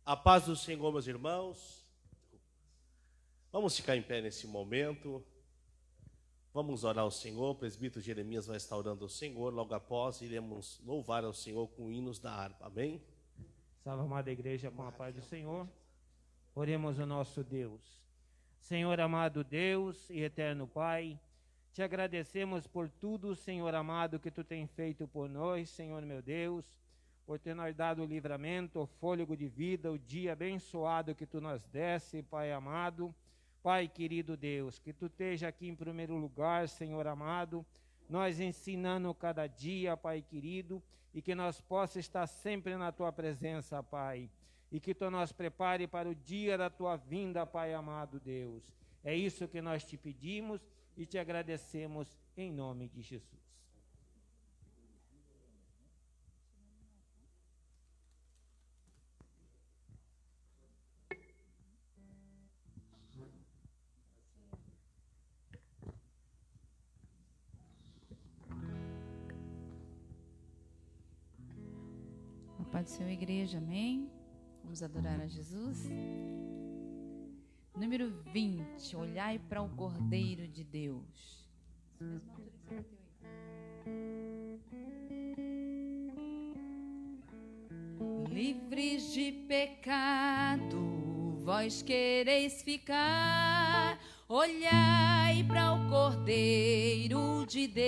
A paz do Senhor, meus irmãos. Vamos ficar em pé nesse momento. Vamos orar ao Senhor. O presbítero Jeremias vai estar orando ao Senhor. Logo após, iremos louvar ao Senhor com hinos da harpa. Amém? Salve, amada igreja, com a paz do Senhor. Oremos ao nosso Deus. Senhor amado Deus e eterno Pai, te agradecemos por tudo, Senhor amado, que tu tem feito por nós, Senhor meu Deus, por ter nos dado o livramento, o fôlego de vida, o dia abençoado que tu nos desse, Pai amado. Pai querido Deus, que tu esteja aqui em primeiro lugar, Senhor amado, nós ensinando cada dia, Pai querido, e que nós possamos estar sempre na tua presença, Pai, e que tu nos prepare para o dia da tua vinda, Pai amado Deus. É isso que nós te pedimos e te agradecemos em nome de Jesus. A paz do Senhor, igreja, amém? Vamos adorar a Jesus. Número 20, olhai para o Cordeiro de Deus. Livres de pecado, vós quereis ficar, olhai para o Cordeiro de Deus.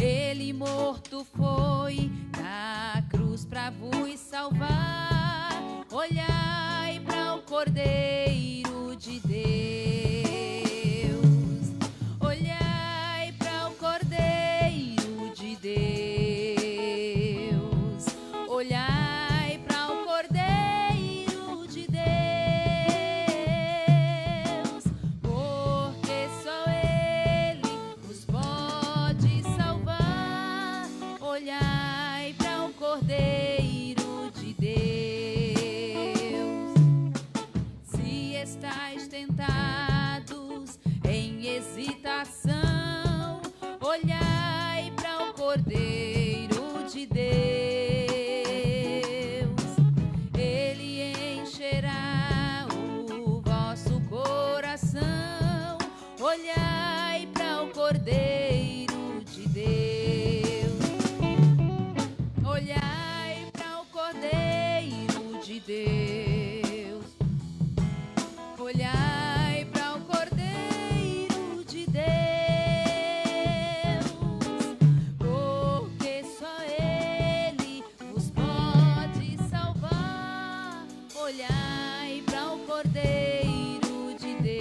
Ele morto foi na cruz para vos salvar, olhai para o Cordeiro de Deus. Olhai para o Cordeiro de Deus. Olhai para o Cordeiro de Deus, porque só Ele nos pode salvar. Olhai para o Cordeiro de Deus. Se estáis tentados em hesitação, olhai para o Cordeiro de Deus. Ele encherá o vosso coração. Olhai para o Cordeiro de Deus. Olhai para o Cordeiro de Deus. Olhai para o Cordeiro de Deus, porque só Ele vos pode salvar. Olhai para o Cordeiro de Deus.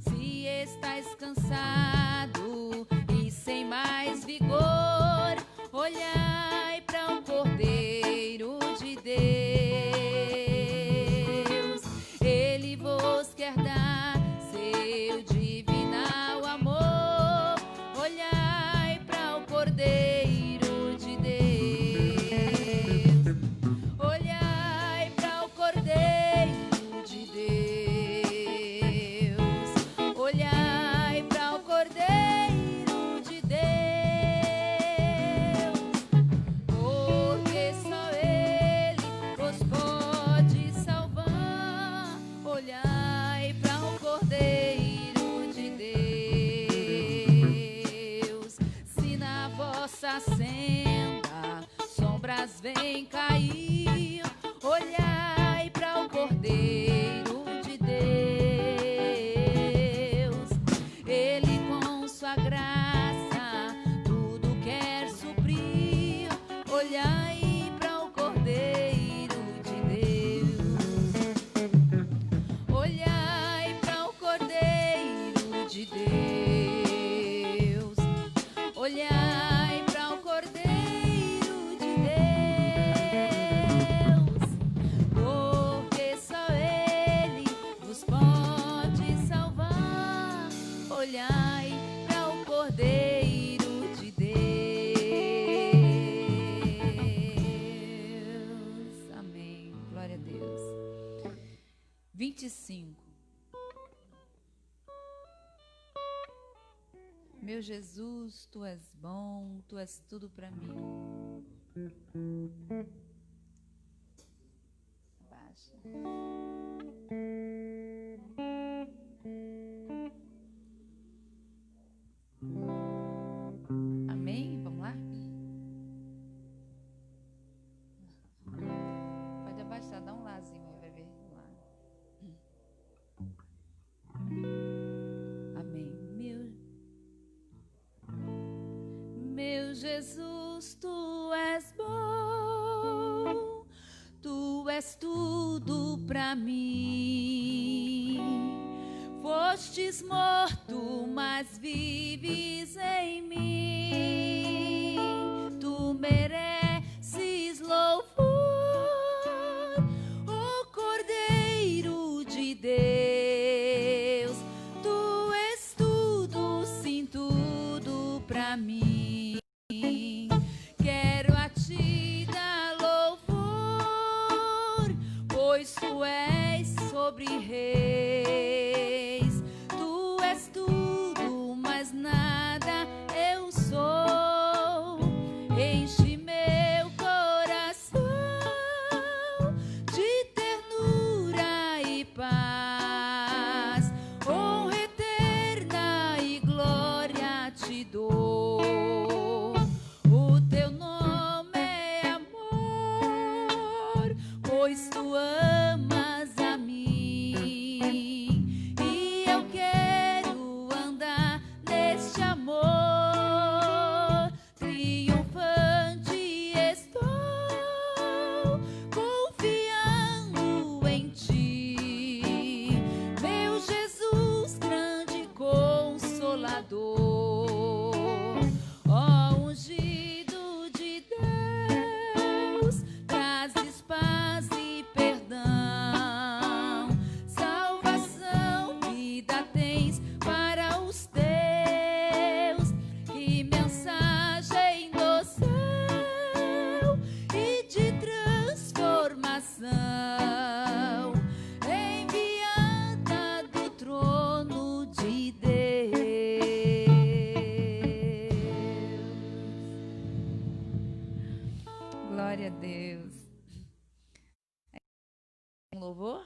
Se estáis cansado e sem mais vigor, olhai para o Cordeiro de Deus. Ele vos quer dar seu divinal amor. Olhai para o Cordeiro de Deus. Olhai para o Cordeiro de Deus. Olhai para o Cordeiro de Deus, porque só Ele vos pode salvar. Olhai para o Cordeiro de Deus. Se na vossa senda sombras vêm cair, olhai para o Cordeiro de Deus. Ele com sua graça tudo quer suprir. Olhai para o Cordeiro de Deus. Olhai para o Cordeiro de Deus. Olhai para o Cordeiro de Deus, porque só Ele vos pode salvar. Olhai para o Cordeiro de Deus. Amém. Glória a Deus. 25. Meu Jesus, tu és bom, tu és tudo para mim. Abaixa. Amém? Vamos lá? Pode abaixar, dá um lázinho aí, vai ver lá. Amém. Meu Jesus, tu és bom, tu és tudo pra mim. Fostes morto, mas vives em mim. Tu mereces louvor, ó Cordeiro de Deus. Tu és tudo, sim, tudo pra mim. Quero a ti dar louvor, pois tu és sobre reis. Tu és tudo, mas nada eu sou. Enche meu coração de ternura e paz. Honra eterna e glória te dou. O teu nome é amor, pois tu amas a mim. E eu quero andar neste amor. Triunfante estou, confiando em ti, meu Jesus, grande Consolador. Ó ungido de Deus, trazes paz e perdão. Salvação, vida tens para os teus. Que mensagem do céu e de transformação, enviada do trono de Deus. Glória a Deus. Um louvor?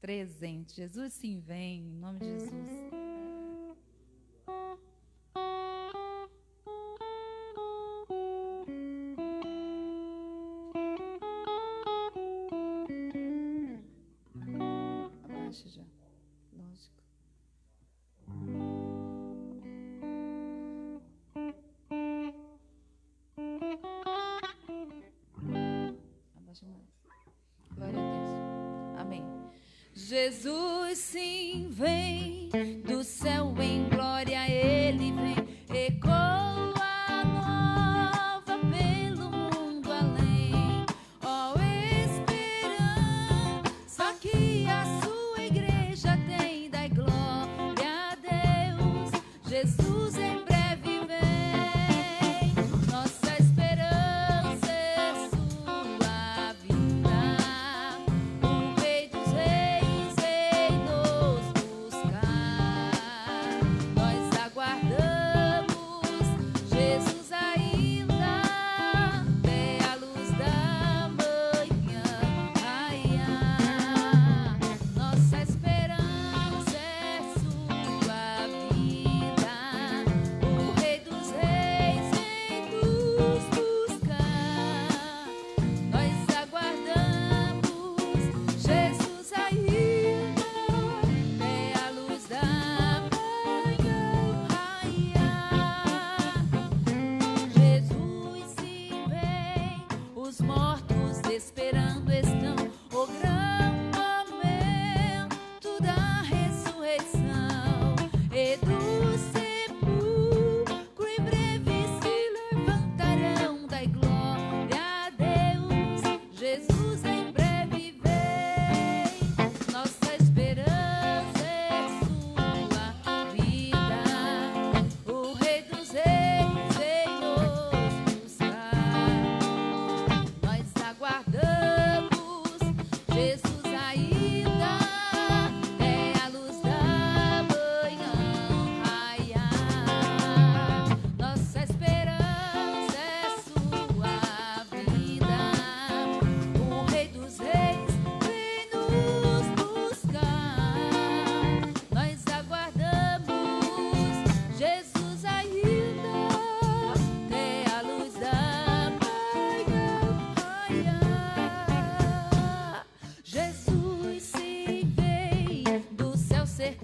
Presente. Jesus, sim, vem, em nome de Jesus. Abaixa já. Lógico. Abaixa mais. Glória a Deus. Amém. Jesus, sim, vem do céu em glória, ele vem. Ecoa nova pelo mundo além. Ó esperança que a sua igreja tem, dai glória a Deus. Jesus em breve vem. Nossa esperança é sua vinda. O Rei dos Reis vem nos buscar. Nós aguardamos Jesus ainda, até a luz da manhã raiar.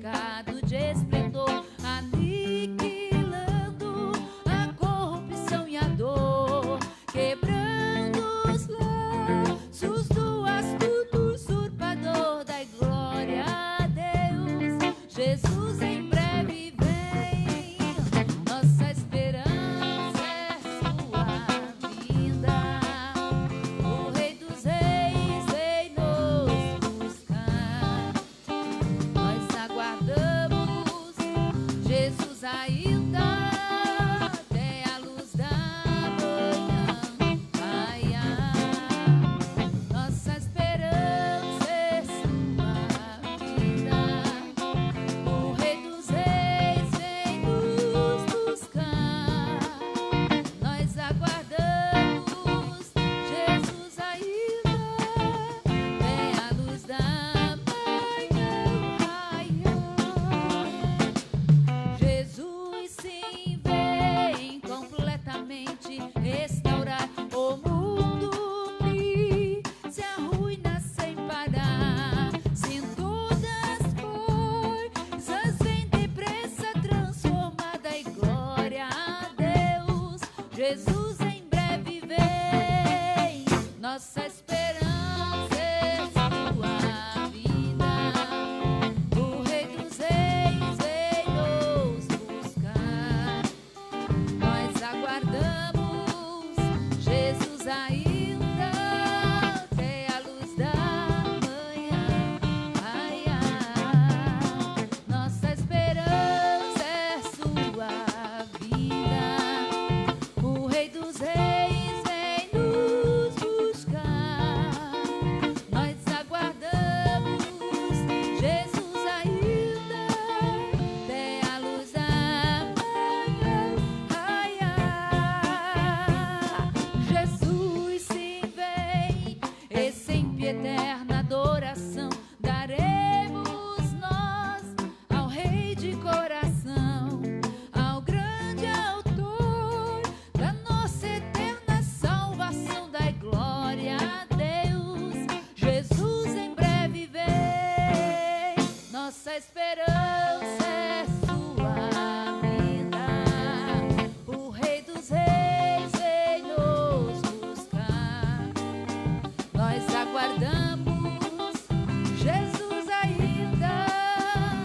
cercado de esplendor, aniquilando a corrupção e a dor, quebrando os laços do astuto usurpador. Dai glória a Deus, Jesus em breve vem, nossa esperança é sua vinda. O Rei dos Reis vem nos buscar, nós aguardamos Jesus ainda até a luz da manhã raiar. Nossa esperança é sua vinda. O Rei dos Reis vem nos buscar, nós aguardamos Jesus ainda até a luz da manhã raiar. Jesus sim vem completamente restaurar o mundo que se arruína sem parar. Se em todas coisas vem depressa transformada, e glória a Deus, Jesus em breve vem, nossa esperança é sua vida. O Rei dos Reis vem nos buscar, nós aguardamos Jesus ainda até a luz da manhã raiar. Nossa esperança é sua vida. O Rei dos Reis vem nos buscar, nós aguardamos Jesus ainda até a luz da manhã raiar. Jesus sim vem, e sempre eterna adoração daremos nós ao Rei de coração, ao grande autor da nossa eterna salvação. Dai glória a Deus, Jesus em breve vem, nossa esperança é sua vinda. O Rei dos Reis vem nos buscar, nós aguardamos Jesus ainda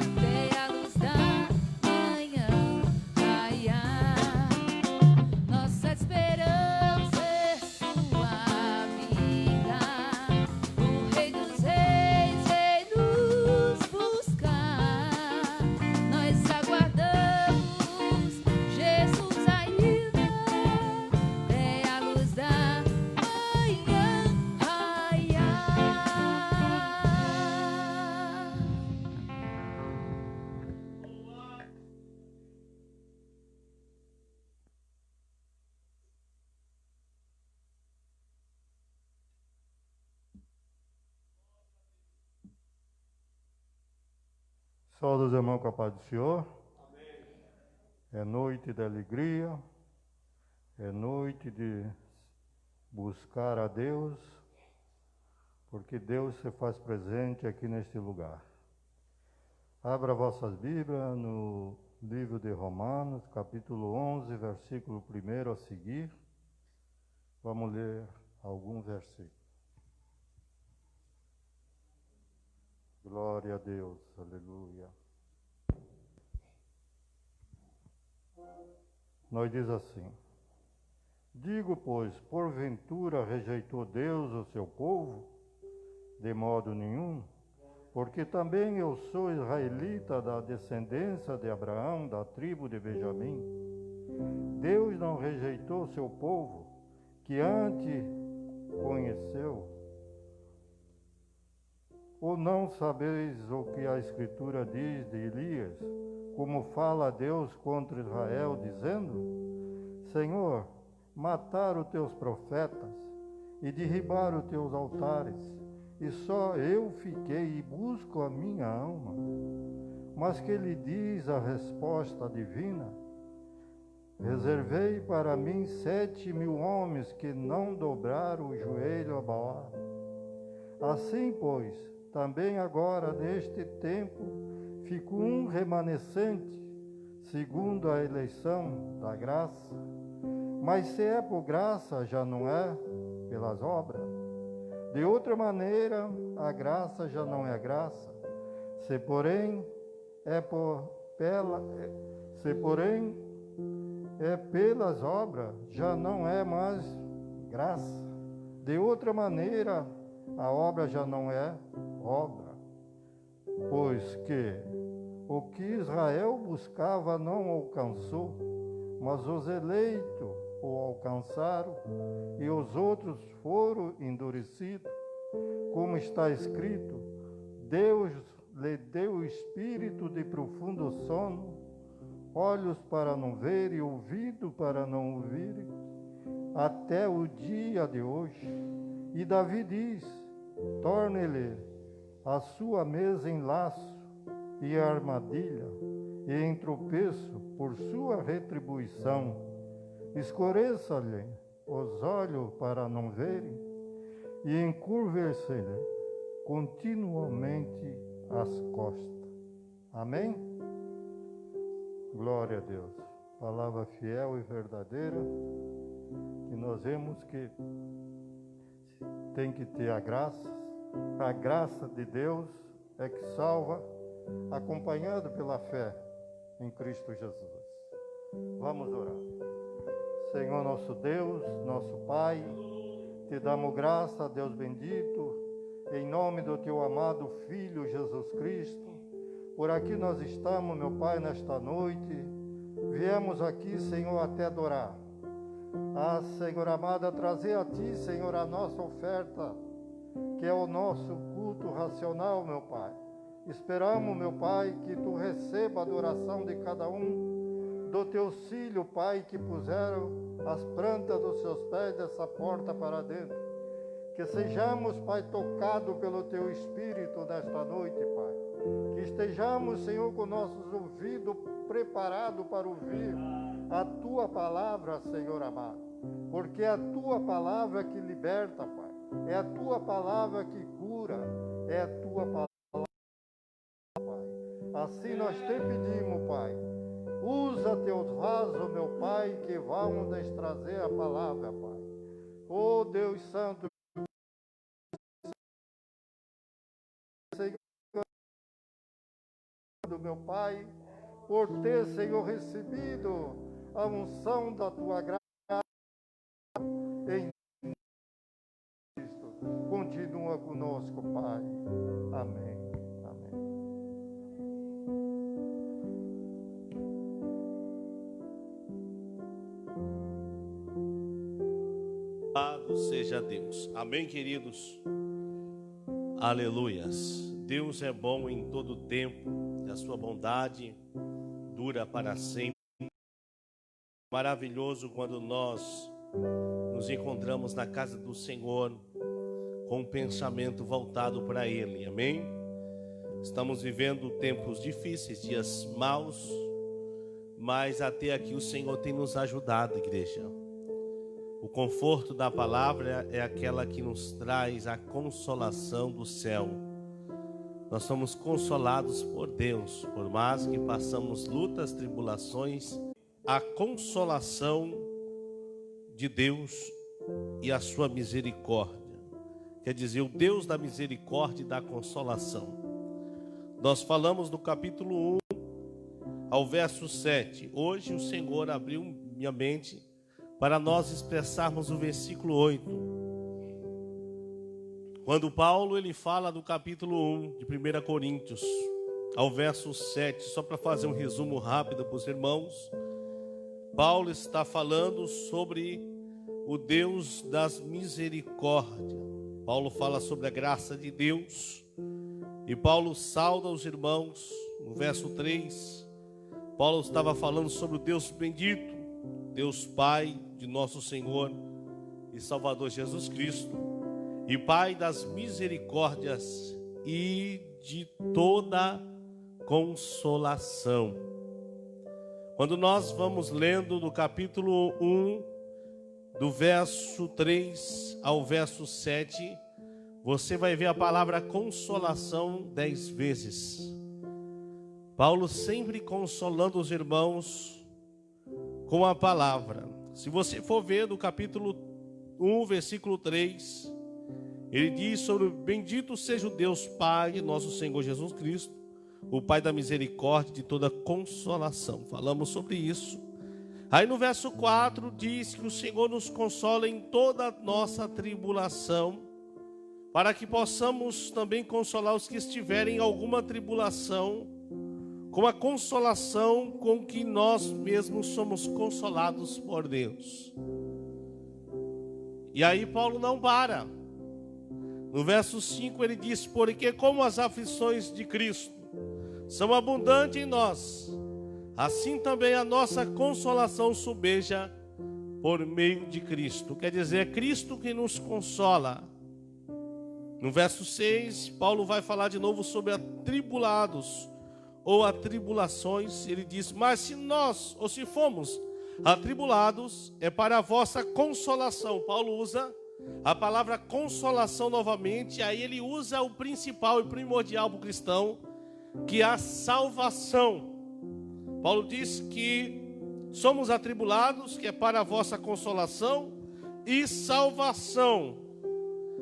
até a luz da manhã raiar. Nossa esperança é sua vida. O Rei dos Reis vem nos buscar, nós aguardamos Jesus ainda até a luz da manhã raiar. Saúde os irmãos com a paz do Senhor. É noite de alegria, é noite de buscar a Deus, porque Deus se faz presente aqui neste lugar. Abra vossas Bíblias no livro de Romanos, capítulo 11, versículo 1 a seguir. Vamos ler alguns versículos. Glória a Deus, aleluia. Nós diz assim: digo, pois, porventura rejeitou Deus o seu povo? De modo nenhum, porque também eu sou israelita da descendência de Abraão, da tribo de Benjamim. Deus não rejeitou seu povo, que antes conheceu. Ou não sabeis o que a Escritura diz de Elias, como fala Deus contra Israel, dizendo: Senhor, mataram teus profetas e derribaram teus altares, e só eu fiquei e busco a minha alma. Mas que lhe diz a resposta divina? Reservei para mim 7.000 homens que não dobraram o joelho a Baal. Assim, pois, também agora, neste tempo, fica um remanescente, segundo a eleição da graça. Mas se é por graça, já não é pelas obras. De outra maneira, a graça já não é graça. Se porém é pelas obras, já não é mais graça. De outra maneira, a obra já não é obra. Pois que o que Israel buscava não alcançou, mas os eleitos o alcançaram, e os outros foram endurecidos. Como está escrito, Deus lhe deu o espírito de profundo sono, olhos para não ver e ouvido para não ouvir, até o dia de hoje. E Davi diz, torne-lhe a sua mesa em laço e armadilha, e em tropeço por sua retribuição. Escureça-lhe os olhos para não verem, e encurve-se-lhe continuamente as costas. Amém? Glória a Deus. Palavra fiel e verdadeira, que nós vemos que tem que ter a graça de Deus é que salva, acompanhado pela fé em Cristo Jesus. Vamos orar. Senhor nosso Deus, nosso Pai, te damos graça, Deus bendito, em nome do teu amado Filho Jesus Cristo. Por aqui nós estamos, meu Pai, nesta noite. Viemos aqui, Senhor, até adorar. Senhor amado, a trazer a Ti, Senhor, a nossa oferta, que é o nosso culto racional, meu Pai. Esperamos, meu Pai, que Tu receba a adoração de cada um do Teus filhos, Pai, que puseram as plantas dos seus pés dessa porta para dentro. Que sejamos, Pai, tocados pelo Teu Espírito nesta noite, Pai. Que estejamos, Senhor, com nossos ouvidos preparados para ouvir a Tua palavra, Senhor amado. Porque é a Tua palavra que liberta, Pai. É a Tua palavra que cura. É a Tua palavra, Pai. Assim nós te pedimos, Pai. Usa Teus vasos, meu Pai, que vão nos trazer a palavra, Pai. Oh, Deus Santo, Senhor, meu Pai, por ter, Senhor, recebido a unção da Tua graça em Cristo. Continua conosco, Pai. Amém. Amém. Louvado seja Deus. Amém, queridos? Aleluias. Deus é bom em todo tempo, e a sua bondade dura para sempre. Maravilhoso quando nós nos encontramos na casa do Senhor com um pensamento voltado para Ele. Amém? Estamos vivendo tempos difíceis, dias maus, mas até aqui o Senhor tem nos ajudado, igreja. O conforto da palavra é aquela que nos traz a consolação do céu. Nós somos consolados por Deus, por mais que passamos lutas, tribulações, a consolação de Deus e a sua misericórdia. Quer dizer, o Deus da misericórdia e da consolação. Nós falamos do capítulo 1 ao verso 7. Hoje o Senhor abriu minha mente para nós expressarmos o versículo 8. Quando Paulo ele fala do capítulo 1 de 1 Coríntios ao verso 7, só para fazer um resumo rápido para os irmãos, Paulo está falando sobre o Deus das misericórdias. Paulo fala sobre a graça de Deus e Paulo sauda os irmãos. No verso 3, Paulo estava falando sobre o Deus bendito, Deus Pai de nosso Senhor e Salvador Jesus Cristo, e Pai das misericórdias e de toda consolação. Quando nós vamos lendo do capítulo 1, do verso 3 ao verso 7, você vai ver a palavra consolação 10 vezes. Paulo sempre consolando os irmãos com a palavra. Se você for ver do capítulo 1, versículo 3, ele diz sobre: bendito seja o Deus Pai, nosso Senhor Jesus Cristo, o Pai da misericórdia e de toda consolação. Falamos sobre isso. Aí no verso 4 diz que o Senhor nos consola em toda a nossa tribulação, para que possamos também consolar os que estiverem em alguma tribulação, com a consolação com que nós mesmos somos consolados por Deus. E aí Paulo não para. No verso 5 ele diz: porque como as aflições de Cristo são abundantes em nós, assim também a nossa consolação sobeja por meio de Cristo. Quer dizer, é Cristo que nos consola. No verso 6, Paulo vai falar de novo sobre atribulados ou atribulações. Ele diz: mas se nós, ou se fomos atribulados, é para a vossa consolação. Paulo usa a palavra consolação novamente. Aí ele usa o principal e primordial para o cristão, que é a salvação. Paulo diz que somos atribulados, que é para a vossa consolação e salvação.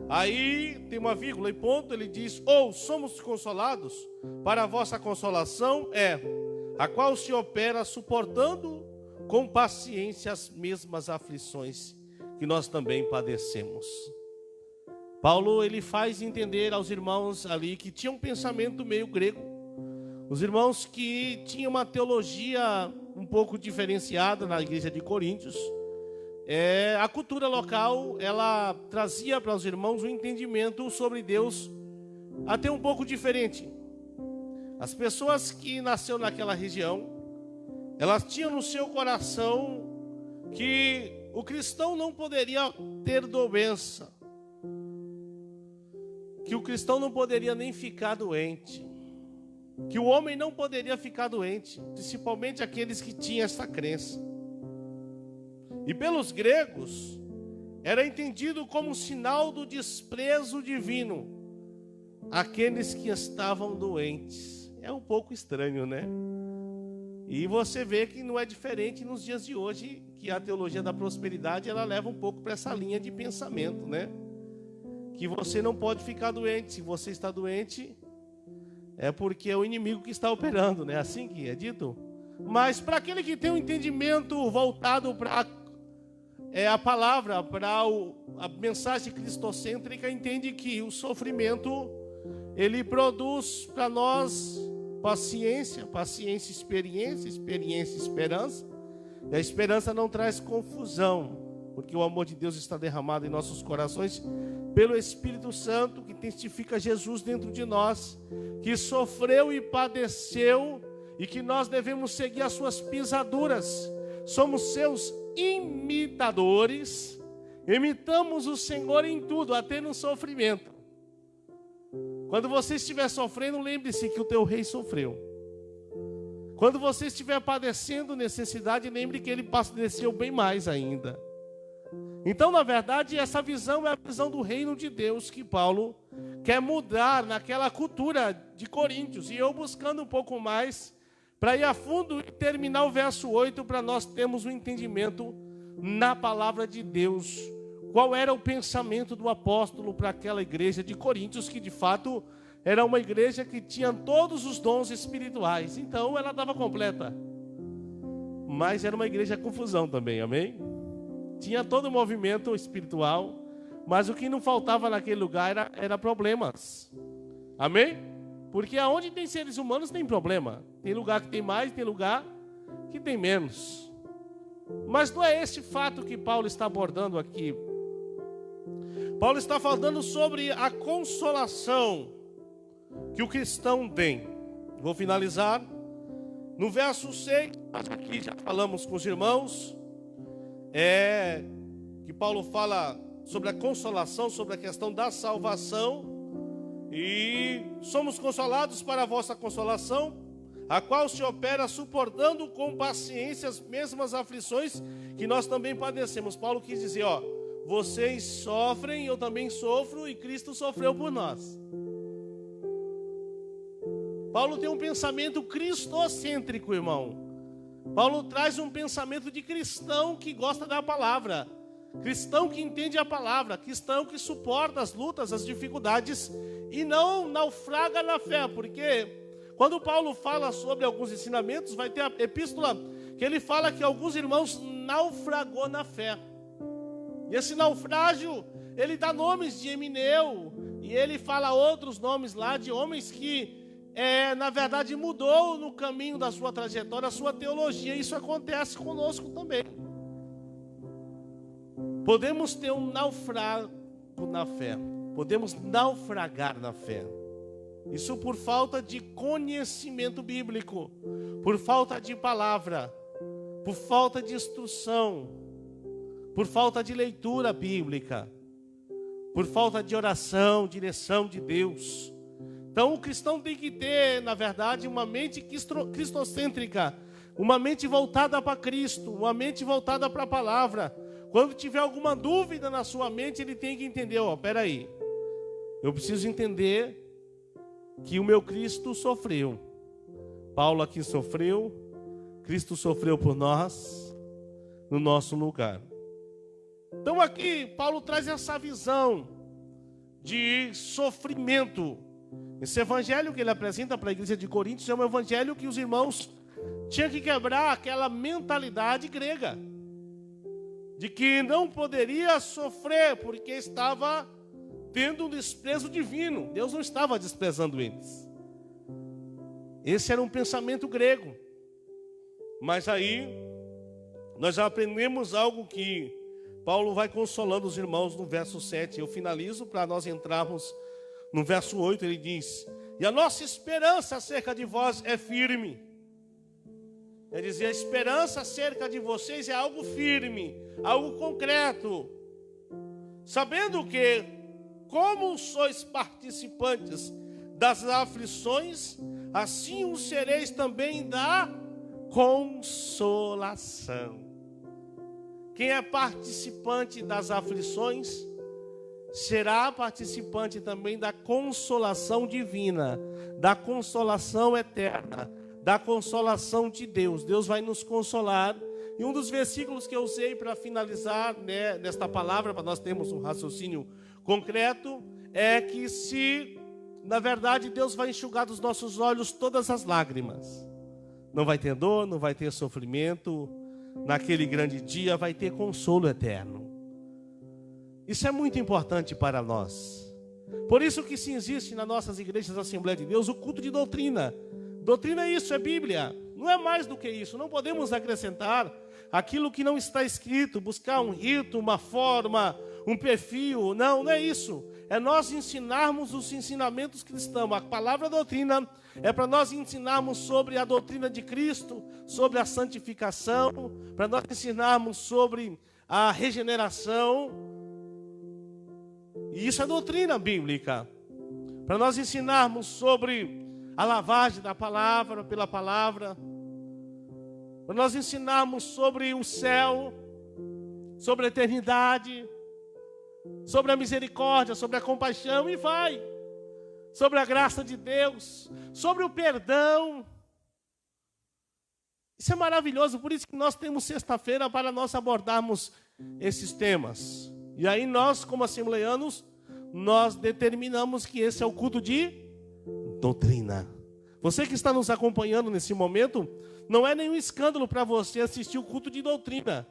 Aí tem uma vírgula e ponto, ele diz: ou somos consolados, para a vossa consolação é a qual se opera suportando com paciência as mesmas aflições que nós também padecemos. Paulo, ele faz entender aos irmãos ali que tinham um pensamento meio grego, os irmãos que tinham uma teologia um pouco diferenciada na igreja de Coríntios. A cultura local, ela trazia para os irmãos um entendimento sobre Deus até um pouco diferente. As pessoas que nasceram naquela região, elas tinham no seu coração que o cristão não poderia ter doença, que o cristão não poderia nem ficar doente, que o homem não poderia ficar doente, principalmente aqueles que tinham essa crença. E pelos gregos, era entendido como sinal do desprezo divino aqueles que estavam doentes. É um pouco estranho, né? E você vê que não é diferente nos dias de hoje, que a teologia da prosperidade, ela leva um pouco para essa linha de pensamento, né? Que você não pode ficar doente. Se você está doente, é porque é o inimigo que está operando, né? Assim que é dito. Mas para aquele que tem um entendimento voltado para a palavra, para a mensagem cristocêntrica, entende que o sofrimento, ele produz para nós paciência, paciência, experiência, experiência, esperança. E a esperança não traz confusão, porque o amor de Deus está derramado em nossos corações pelo Espírito Santo, que testifica Jesus dentro de nós, que sofreu e padeceu, e que nós devemos seguir as suas pisaduras. Somos seus imitadores, imitamos o Senhor em tudo, até no sofrimento. Quando você estiver sofrendo, lembre-se que o teu rei sofreu. Quando você estiver padecendo necessidade, lembre que ele padeceu bem mais ainda. Então, na verdade, essa visão é a visão do reino de Deus que Paulo quer mudar naquela cultura de Coríntios. E eu buscando um pouco mais para ir a fundo e terminar o verso 8, para nós termos um entendimento na palavra de Deus. Qual era o pensamento do apóstolo para aquela igreja de Coríntios, que de fato era uma igreja que tinha todos os dons espirituais. Então ela estava completa. Mas era uma igreja confusão também, amém? Tinha todo o movimento espiritual, mas o que não faltava naquele lugar era problemas. Amém? Porque aonde tem seres humanos tem problema. Tem lugar que tem mais, tem lugar que tem menos. Mas não é esse fato que Paulo está abordando aqui. Paulo está falando sobre a consolação que o cristão tem. Vou finalizar. No verso 6, aqui já falamos com os irmãos, que Paulo fala sobre a consolação, sobre a questão da salvação. E somos consolados para a vossa consolação, a qual se opera suportando com paciência as mesmas aflições que nós também padecemos. Paulo quis dizer, vocês sofrem, eu também sofro, e Cristo sofreu por nós. Paulo tem um pensamento cristocêntrico, irmão. Paulo traz um pensamento de cristão que gosta da palavra, cristão que entende a palavra, cristão que suporta as lutas, as dificuldades e não naufraga na fé, porque quando Paulo fala sobre alguns ensinamentos, vai ter a epístola que ele fala que alguns irmãos naufragou na fé. E esse naufrágio, ele dá nomes de Emineu, e ele fala outros nomes lá de homens que na verdade mudou no caminho da sua trajetória, a sua teologia. Isso acontece conosco também. Podemos ter um naufrago na fé, podemos naufragar na fé. Isso por falta de conhecimento bíblico, por falta de palavra, por falta de instrução, por falta de leitura bíblica, por falta de oração, direção de Deus. Então o cristão tem que ter, na verdade, uma mente cristocêntrica, uma mente voltada para Cristo, uma mente voltada para a palavra. Quando tiver alguma dúvida na sua mente, ele tem que entender, peraí, eu preciso entender que o meu Cristo sofreu. Paulo aqui sofreu, Cristo sofreu por nós, no nosso lugar. Então aqui Paulo traz essa visão de sofrimento. Esse evangelho que ele apresenta para a igreja de Coríntios é um evangelho que os irmãos tinham que quebrar aquela mentalidade grega, de que não poderia sofrer porque estava tendo um desprezo divino. Deus não estava desprezando eles. Esse era um pensamento grego. Mas aí nós já aprendemos algo que Paulo vai consolando os irmãos no verso 7. Eu finalizo para nós entrarmos no verso 8. Ele diz: e a nossa esperança acerca de vós é firme. Quer dizer, a esperança acerca de vocês é algo firme, algo concreto, sabendo que, como sois participantes das aflições, assim o sereis também da consolação. Quem é participante das aflições será participante também da consolação divina, da consolação eterna, da consolação de Deus. Deus vai nos consolar. E um dos versículos que eu usei para finalizar, nesta palavra, para nós termos um raciocínio concreto, é que se, na verdade, Deus vai enxugar dos nossos olhos todas as lágrimas. Não vai ter dor, não vai ter sofrimento. Naquele grande dia vai ter consolo eterno. Isso é muito importante para nós. Por isso que se existe nas nossas igrejas da Assembleia de Deus o culto de doutrina. Doutrina é isso, é Bíblia. Não é mais do que isso. Não podemos acrescentar aquilo que não está escrito, buscar um rito, uma forma, um perfil. Não, não é isso. É nós ensinarmos os ensinamentos cristãos. A palavra doutrina é para nós ensinarmos sobre a doutrina de Cristo, sobre a santificação, para nós ensinarmos sobre a regeneração. E isso é doutrina bíblica. Para nós ensinarmos sobre a lavagem da palavra, pela palavra. Para nós ensinarmos sobre o céu, sobre a eternidade, sobre a misericórdia, sobre a compaixão, e vai. Sobre a graça de Deus, sobre o perdão. Isso é maravilhoso, por isso que nós temos sexta-feira para nós abordarmos esses temas. E aí nós, como assembleianos, nós determinamos que esse é o culto de doutrina. Você que está nos acompanhando nesse momento, não é nenhum escândalo para você assistir o culto de doutrina.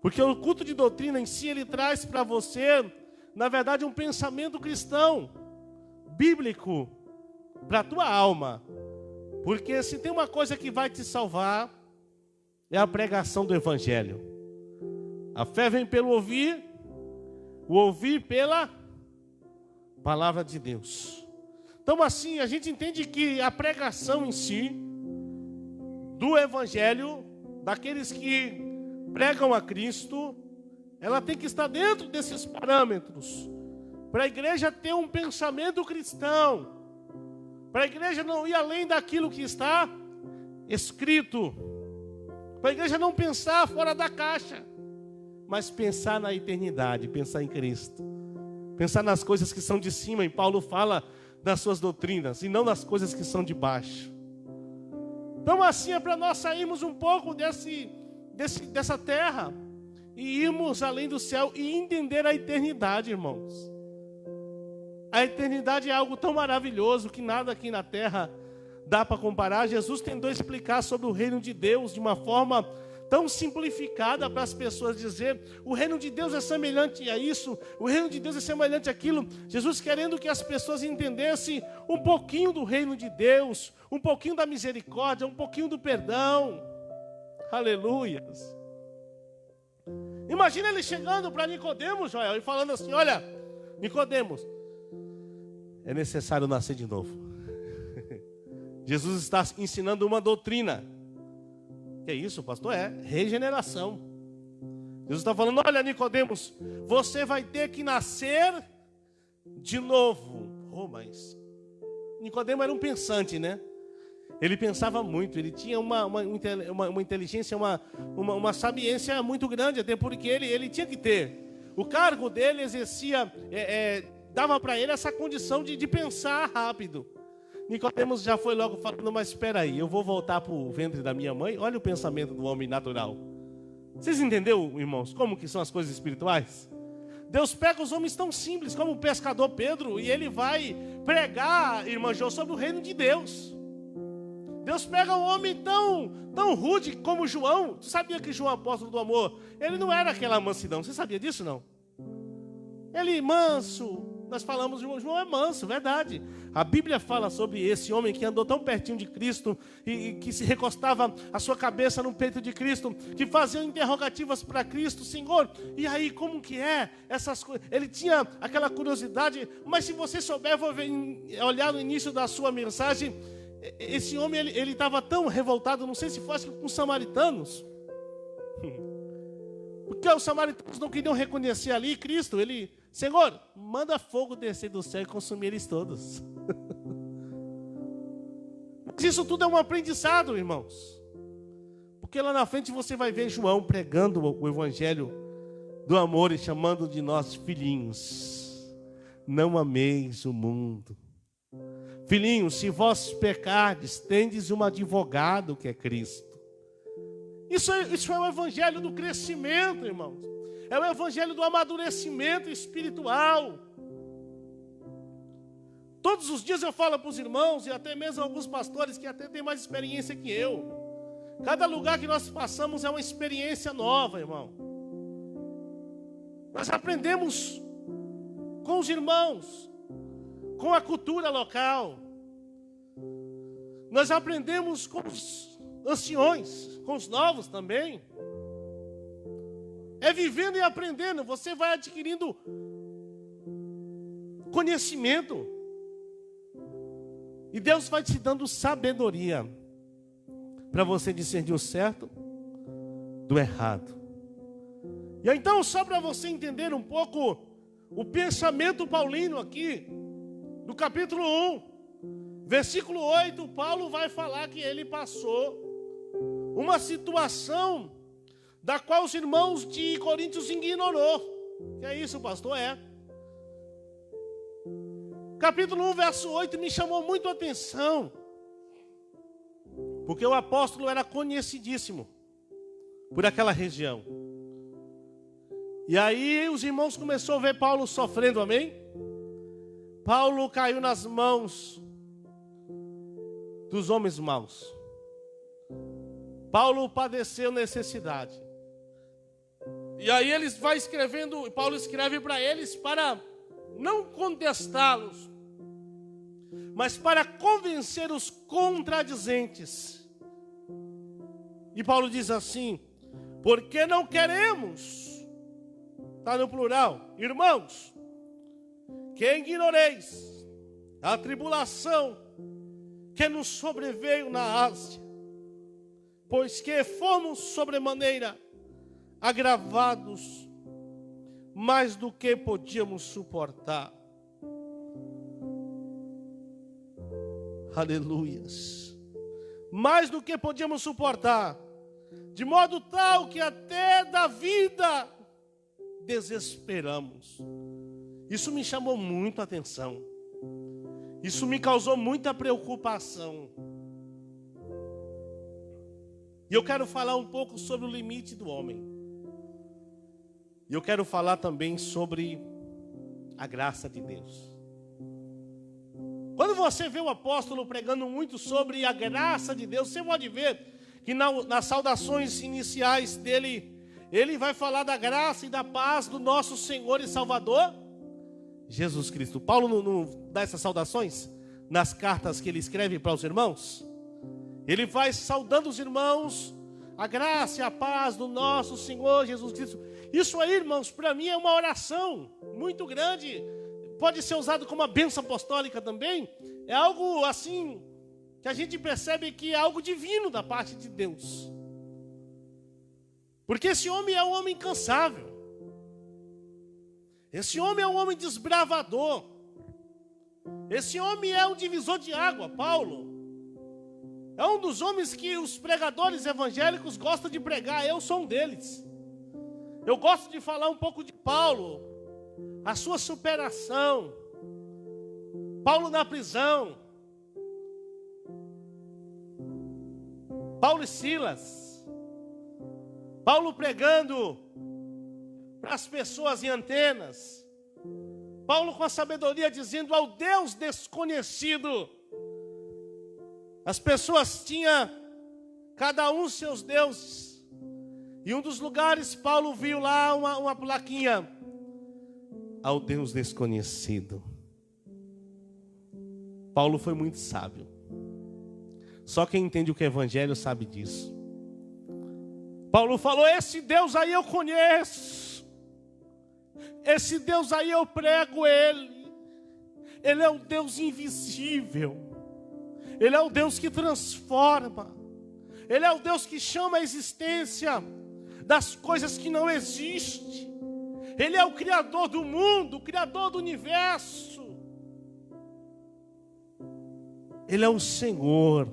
Porque o culto de doutrina em si, ele traz para você, na verdade, um pensamento cristão, bíblico, para a tua alma. Porque se tem uma coisa que vai te salvar, é a pregação do Evangelho. A fé vem pelo ouvir, o ouvir pela palavra de Deus. Então assim, a gente entende que a pregação em si, do Evangelho, daqueles que pregam a Cristo, ela tem que estar dentro desses parâmetros, para a igreja ter um pensamento cristão, para a igreja não ir além daquilo que está escrito, para a igreja não pensar fora da caixa, mas pensar na eternidade, pensar em Cristo, pensar nas coisas que são de cima. E Paulo fala das suas doutrinas e não das coisas que são de baixo. Então assim é para nós sairmos um pouco dessa terra e irmos além do céu e entender a eternidade, irmãos. A eternidade é algo tão maravilhoso que nada aqui na terra dá para comparar. Jesus tentou explicar sobre o reino de Deus de uma forma tão simplificada para as pessoas dizer: o reino de Deus é semelhante a isso, o reino de Deus é semelhante àquilo. Jesus querendo que as pessoas entendessem um pouquinho do reino de Deus, um pouquinho da misericórdia, um pouquinho do perdão. Aleluias. Imagina ele chegando para Nicodemos, Joel, e falando assim: olha, Nicodemos, é necessário nascer de novo. Jesus está ensinando uma doutrina. Que é isso, pastor? É regeneração. Jesus está falando: olha, Nicodemos, você vai ter que nascer de novo. Oh, mas Nicodemo era um pensante, né? Ele pensava muito, ele tinha uma inteligência, uma sabiência muito grande, até porque ele tinha que ter. O cargo dele exercia, dava para ele essa condição de pensar rápido. Nicodemos já foi logo falando: mas espera aí, eu vou voltar para o ventre da minha mãe? Olha o pensamento do homem natural. Vocês entenderam, irmãos, como que são as coisas espirituais? Deus pega os homens tão simples como o pescador Pedro e ele vai pregar, irmã Jo, sobre o reino de Deus. Deus pega um homem tão rude como João. Tu sabia que João, apóstolo do amor, ele não era aquela mansidão? Você sabia disso, não? Ele manso. Nós falamos, João é manso, verdade. A Bíblia fala sobre esse homem que andou tão pertinho de Cristo e que se recostava a sua cabeça no peito de Cristo, que fazia interrogativas para Cristo: Senhor, e aí como que é essas coisas? Ele tinha aquela curiosidade, mas se você souber, vou olhar no início da sua mensagem, esse homem ele estava tão revoltado, não sei se fosse com os samaritanos, porque os samaritanos não queriam reconhecer ali Cristo. Ele: Senhor, manda fogo descer do céu e consumir eles todos. Mas isso tudo é um aprendizado, irmãos. Porque lá na frente você vai ver João pregando o evangelho do amor e chamando de nós filhinhos. Não ameis o mundo. Filhinhos, se vós pecardes, tendes um advogado que é Cristo. Isso é o evangelho do crescimento, irmãos. É o evangelho do amadurecimento espiritual. Todos os dias eu falo para os irmãos, e até mesmo alguns pastores que até têm mais experiência que eu: cada lugar que nós passamos é uma experiência nova, irmão. Nós aprendemos com os irmãos, com a cultura local. Nós aprendemos com os anciões, com os novos também. É vivendo e aprendendo, você vai adquirindo conhecimento. E Deus vai te dando sabedoria para você discernir o certo do errado. E então, só para você entender um pouco o pensamento paulino aqui, do capítulo 1, versículo 8, Paulo vai falar que ele passou uma situação da qual os irmãos de Coríntios ignorou. Que é isso, pastor? Capítulo 1, verso 8 me chamou muito a atenção, porque o apóstolo era conhecidíssimo por aquela região. E aí os irmãos começaram a ver Paulo sofrendo, amém? Paulo caiu nas mãos dos homens maus. Paulo padeceu necessidade. E aí eles vai escrevendo, Paulo escreve para eles para não contestá-los, mas para convencer os contradizentes. E Paulo diz assim: porque não queremos, está no plural, irmãos, que ignoreis a tribulação que nos sobreveio na Ásia, pois que fomos sobremaneira agravados mais do que podíamos suportar. Aleluias. Mais do que podíamos suportar, de modo tal que até da vida desesperamos. Isso me chamou muito a atenção. Isso me causou muita preocupação. E eu quero falar um pouco sobre o limite do homem. E eu quero falar também sobre a graça de Deus. Quando você vê o apóstolo pregando muito sobre a graça de Deus, você pode ver que nas saudações iniciais dele, ele vai falar da graça e da paz do nosso Senhor e Salvador, Jesus Cristo. Paulo não dá essas saudações nas cartas que ele escreve para os irmãos? Ele vai saudando os irmãos, a graça e a paz do nosso Senhor Jesus Cristo. Isso aí, irmãos, para mim é uma oração muito grande. Pode ser usado como uma bênção apostólica também. É algo assim, que a gente percebe que é algo divino da parte de Deus. Porque esse homem é um homem incansável. Esse homem é um homem desbravador. Esse homem é um divisor de água, Paulo. É um dos homens que os pregadores evangélicos gostam de pregar. Eu sou um deles. Eu gosto de falar um pouco de Paulo, a sua superação. Paulo na prisão. Paulo e Silas. Paulo pregando para as pessoas em Atenas. Paulo com a sabedoria dizendo ao Deus desconhecido. As pessoas tinham cada um seus deuses. E um dos lugares Paulo viu lá uma plaquinha. Ao Deus desconhecido. Paulo foi muito sábio. Só quem entende o que é evangelho sabe disso. Paulo falou: esse Deus aí eu conheço. Esse Deus aí eu prego ele. Ele é um Deus invisível. Ele é o Deus que transforma. Ele é o Deus que chama a existência das coisas que não existem. Ele é o Criador do mundo, o Criador do universo. Ele é o Senhor.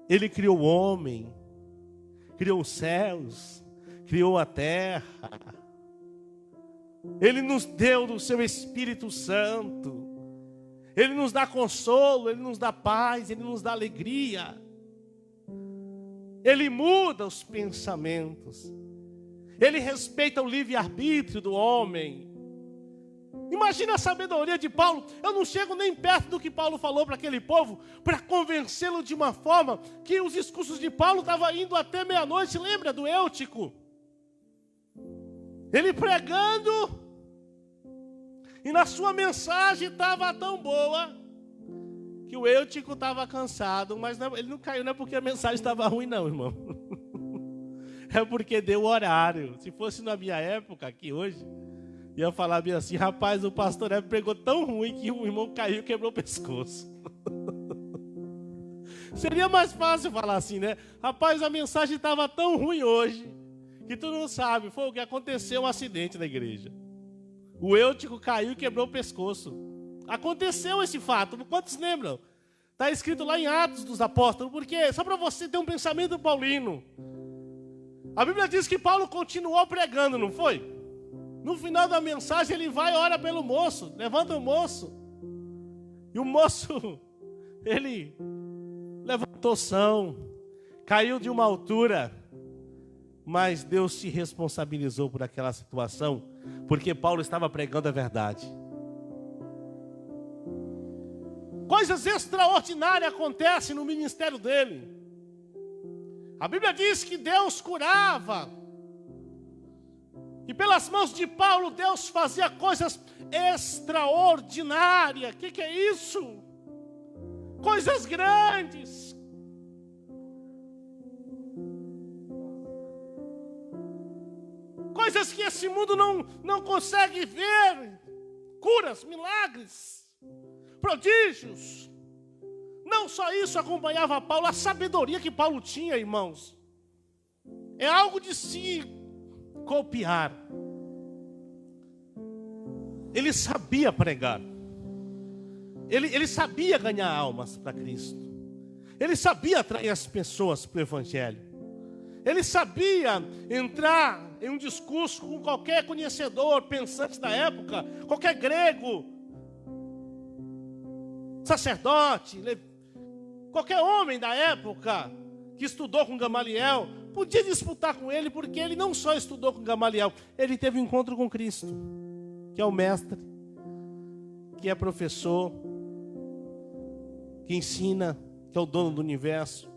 Ele criou o homem, criou os céus, criou a terra. Ele nos deu do seu Espírito Santo. Ele nos dá consolo, Ele nos dá paz, Ele nos dá alegria. Ele muda os pensamentos. Ele respeita o livre-arbítrio do homem. Imagina a sabedoria de Paulo. Eu não chego nem perto do que Paulo falou para aquele povo, para convencê-lo de uma forma que os discursos de Paulo estavam indo até meia-noite. Lembra do Eutico? Ele pregando, e na sua mensagem estava tão boa, que o Eutico estava cansado, mas ele não caiu, não é porque a mensagem estava ruim não, irmão. É porque deu o horário. Se fosse na minha época, aqui hoje, ia falar bem assim: rapaz, o pastor Hebe pregou tão ruim que o irmão caiu e quebrou o pescoço. Seria mais fácil falar assim, né? Rapaz, a mensagem estava tão ruim hoje, que tu não sabe, foi o que aconteceu, um acidente na igreja. O Eutico caiu e quebrou o pescoço. Aconteceu esse fato, quantos lembram? Está escrito lá em Atos dos Apóstolos, porque só para você ter um pensamento paulino. A Bíblia diz que Paulo continuou pregando, não foi? No final da mensagem ele vai e ora pelo moço, levanta o moço. E o moço, ele levantou são, caiu de uma altura, mas Deus se responsabilizou por aquela situação, porque Paulo estava pregando a verdade. Coisas extraordinárias acontecem no ministério dele. A Bíblia diz que Deus curava. E pelas mãos de Paulo, Deus fazia coisas extraordinárias. O que é isso? Coisas grandes. Coisas que esse mundo não consegue ver. Curas, milagres, prodígios. Não só isso acompanhava Paulo, a sabedoria que Paulo tinha, irmãos, é algo de se copiar. Ele sabia pregar. Ele sabia ganhar almas para Cristo. Ele sabia atrair as pessoas para o Evangelho. Ele sabia entrar em um discurso com qualquer conhecedor, pensante da época, qualquer grego. sacerdote, qualquer homem da época que estudou com Gamaliel, podia disputar com ele, porque ele não só estudou com Gamaliel, ele teve um encontro com Cristo, que é o mestre, que é professor, que ensina, que é o dono do universo.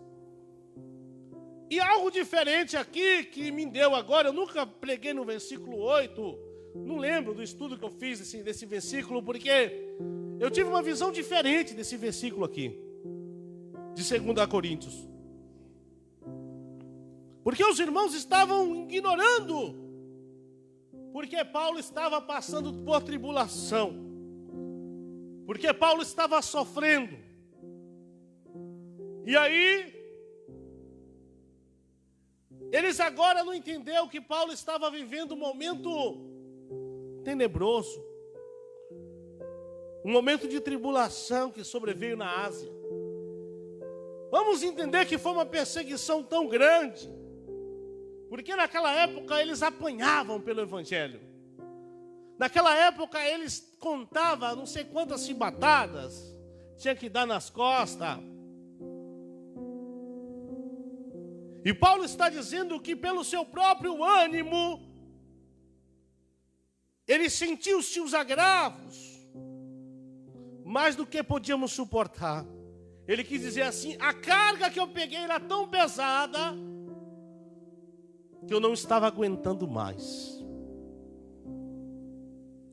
E algo diferente aqui que me deu agora, eu nunca preguei no versículo 8, não lembro do estudo que eu fiz desse versículo, porque eu tive uma visão diferente desse versículo aqui, de 2 Coríntios. Porque os irmãos estavam ignorando, porque Paulo estava passando por tribulação, porque Paulo estava sofrendo. E aí, eles agora não entenderam que Paulo estava vivendo um momento tenebroso, um momento de tribulação que sobreveio na Ásia. Vamos entender que foi uma perseguição tão grande, porque naquela época eles apanhavam pelo Evangelho. Naquela época eles contavam não sei quantas chibatadas, tinha que dar nas costas. E Paulo está dizendo que pelo seu próprio ânimo, ele sentiu-se os agravos, mais do que podíamos suportar. Ele quis dizer assim, a carga que eu peguei era tão pesada, que eu não estava aguentando mais.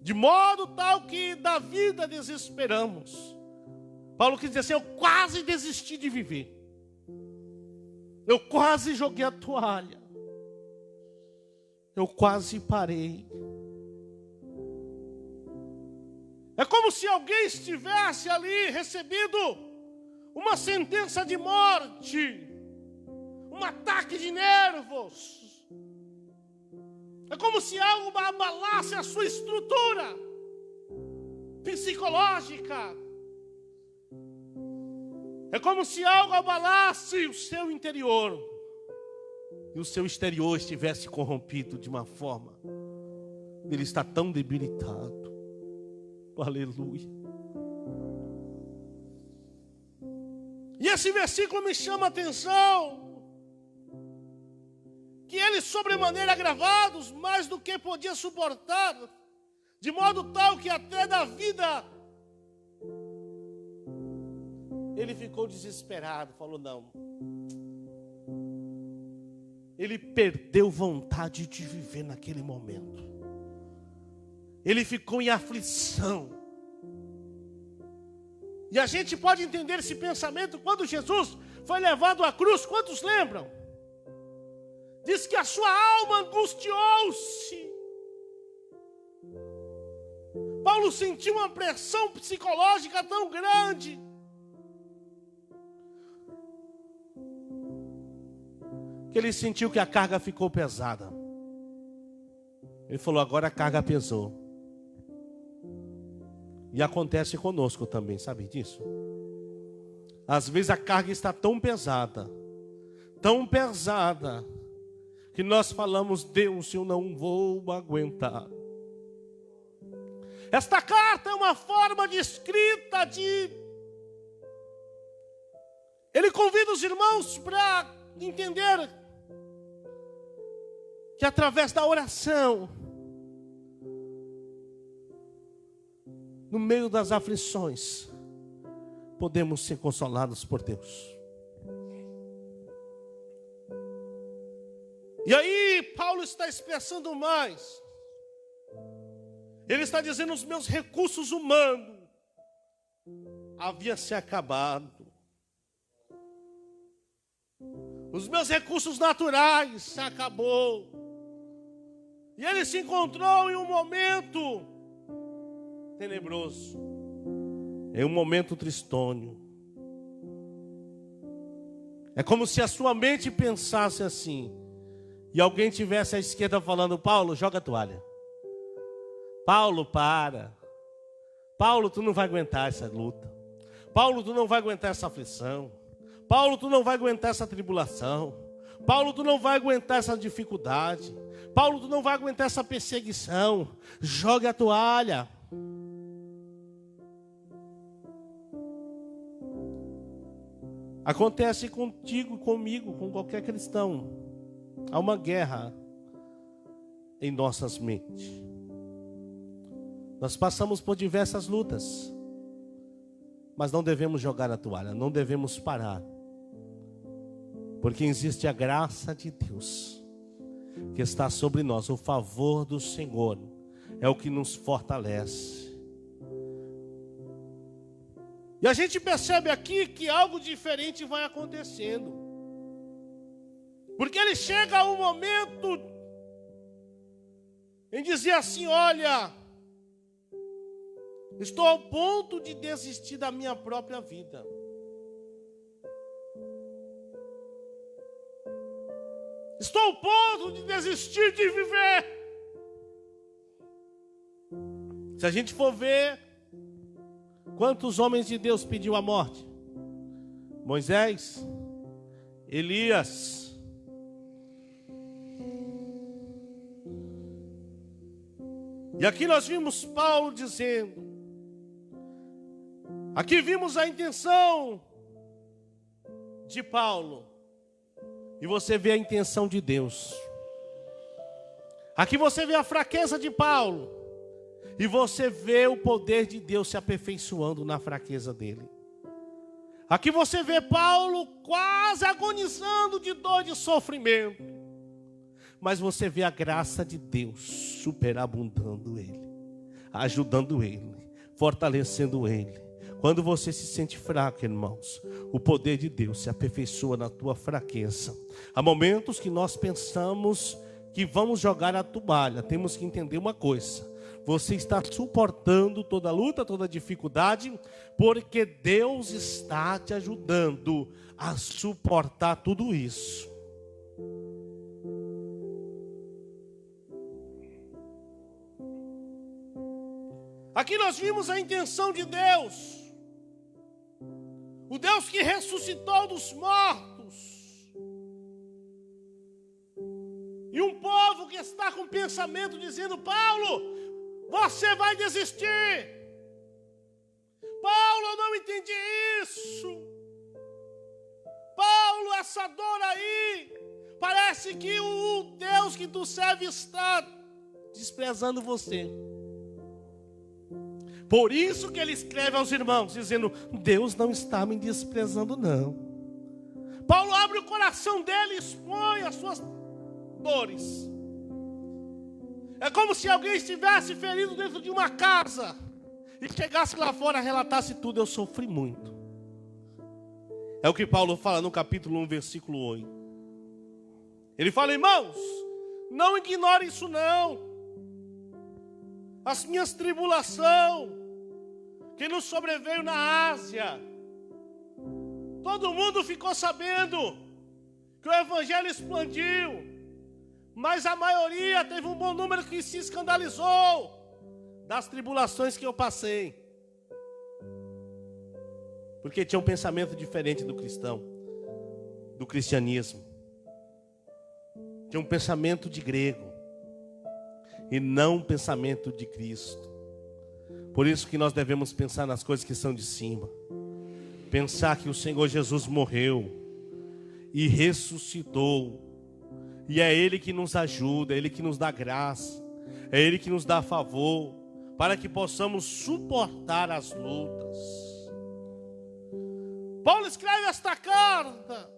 De modo tal que da vida desesperamos. Paulo quis dizer assim, eu quase desisti de viver. Eu quase joguei a toalha. Eu quase parei. É como se alguém estivesse ali recebido uma sentença de morte, um ataque de nervos. É como se algo abalasse a sua estrutura psicológica. É como se algo abalasse o seu interior e o seu exterior estivesse corrompido de uma forma. Ele está tão debilitado. Aleluia. E esse versículo me chama a atenção, que eles sobremaneira agravados, mais do que podia suportar, de modo tal que até da vida ele ficou desesperado, falou não. Ele perdeu vontade de viver naquele momento. Ele ficou em aflição. E a gente pode entender esse pensamento quando Jesus foi levado à cruz. Quantos lembram? Diz que a sua alma angustiou-se. Paulo sentiu uma pressão psicológica tão grande. Que ele sentiu que a carga ficou pesada. Ele falou, agora a carga pesou. E acontece conosco também, sabe disso? Às vezes a carga está tão pesada, que nós falamos, Deus, eu não vou aguentar. Esta carta é uma forma de escrita Ele convida os irmãos para entender que através da oração, no meio das aflições, podemos ser consolados por Deus. E aí, Paulo está expressando mais. Ele está dizendo, os meus recursos humanos haviam se acabado. Os meus recursos naturais se acabou. E ele se encontrou em um momento tenebroso, em um momento tristonho. É como se a sua mente pensasse assim, e alguém tivesse à esquerda falando, Paulo, joga a toalha. Paulo, para. Paulo, tu não vai aguentar essa luta. Paulo, tu não vai aguentar essa aflição. Paulo, tu não vai aguentar essa tribulação. Paulo, tu não vai aguentar essa dificuldade. Paulo, tu não vai aguentar essa perseguição. Joga a toalha. Acontece contigo, comigo, com qualquer cristão. Há uma guerra em nossas mentes. Nós passamos por diversas lutas, mas não devemos jogar a toalha, não devemos parar, porque existe a graça de Deus que está sobre nós. O favor do Senhor é o que nos fortalece. E a gente percebe aqui que algo diferente vai acontecendo, porque ele chega a um momento em dizer assim: olha, estou ao ponto de desistir da minha própria vida. Estou ao ponto de desistir de viver. Se a gente for ver, quantos homens de Deus pediu a morte? Moisés, Elias. E aqui nós vimos Paulo dizendo, aqui vimos a intenção de Paulo, e você vê a intenção de Deus. Aqui você vê a fraqueza de Paulo, e você vê o poder de Deus se aperfeiçoando na fraqueza dele. Aqui você vê Paulo quase agonizando de dor e de sofrimento, mas você vê a graça de Deus superabundando ele, ajudando ele, fortalecendo ele. Quando você se sente fraco, irmãos, o poder de Deus se aperfeiçoa na tua fraqueza. Há momentos que nós pensamos que vamos jogar a toalha. Temos que entender uma coisa: você está suportando toda a luta, toda a dificuldade, porque Deus está te ajudando a suportar tudo isso. Aqui nós vimos a intenção de Deus. O Deus que ressuscitou dos mortos. E um povo que está com pensamento dizendo: Paulo, você vai desistir. Paulo, eu não entendi isso. Paulo, essa dor aí, parece que o Deus que tu serve está desprezando você. Por isso que ele escreve aos irmãos, dizendo: Deus não está me desprezando, não. Paulo abre o coração dele e expõe as suas dores. É como se alguém estivesse ferido dentro de uma casa e chegasse lá fora e relatasse tudo: eu sofri muito. É o que Paulo fala no capítulo 1, versículo 8. Ele fala: irmãos, não ignore isso não. As minhas tribulações que nos sobreveio na Ásia, todo mundo ficou sabendo que o evangelho expandiu, mas a maioria, teve um bom número que se escandalizou das tribulações que eu passei, porque tinha um pensamento diferente do cristão, do cristianismo. Tinha um pensamento de grego e não um pensamento de Cristo. Por isso que nós devemos pensar nas coisas que são de cima. Pensar que o Senhor Jesus morreu e ressuscitou. E é Ele que nos ajuda, é Ele que nos dá graça, é Ele que nos dá favor, para que possamos suportar as lutas. Paulo escreve esta carta.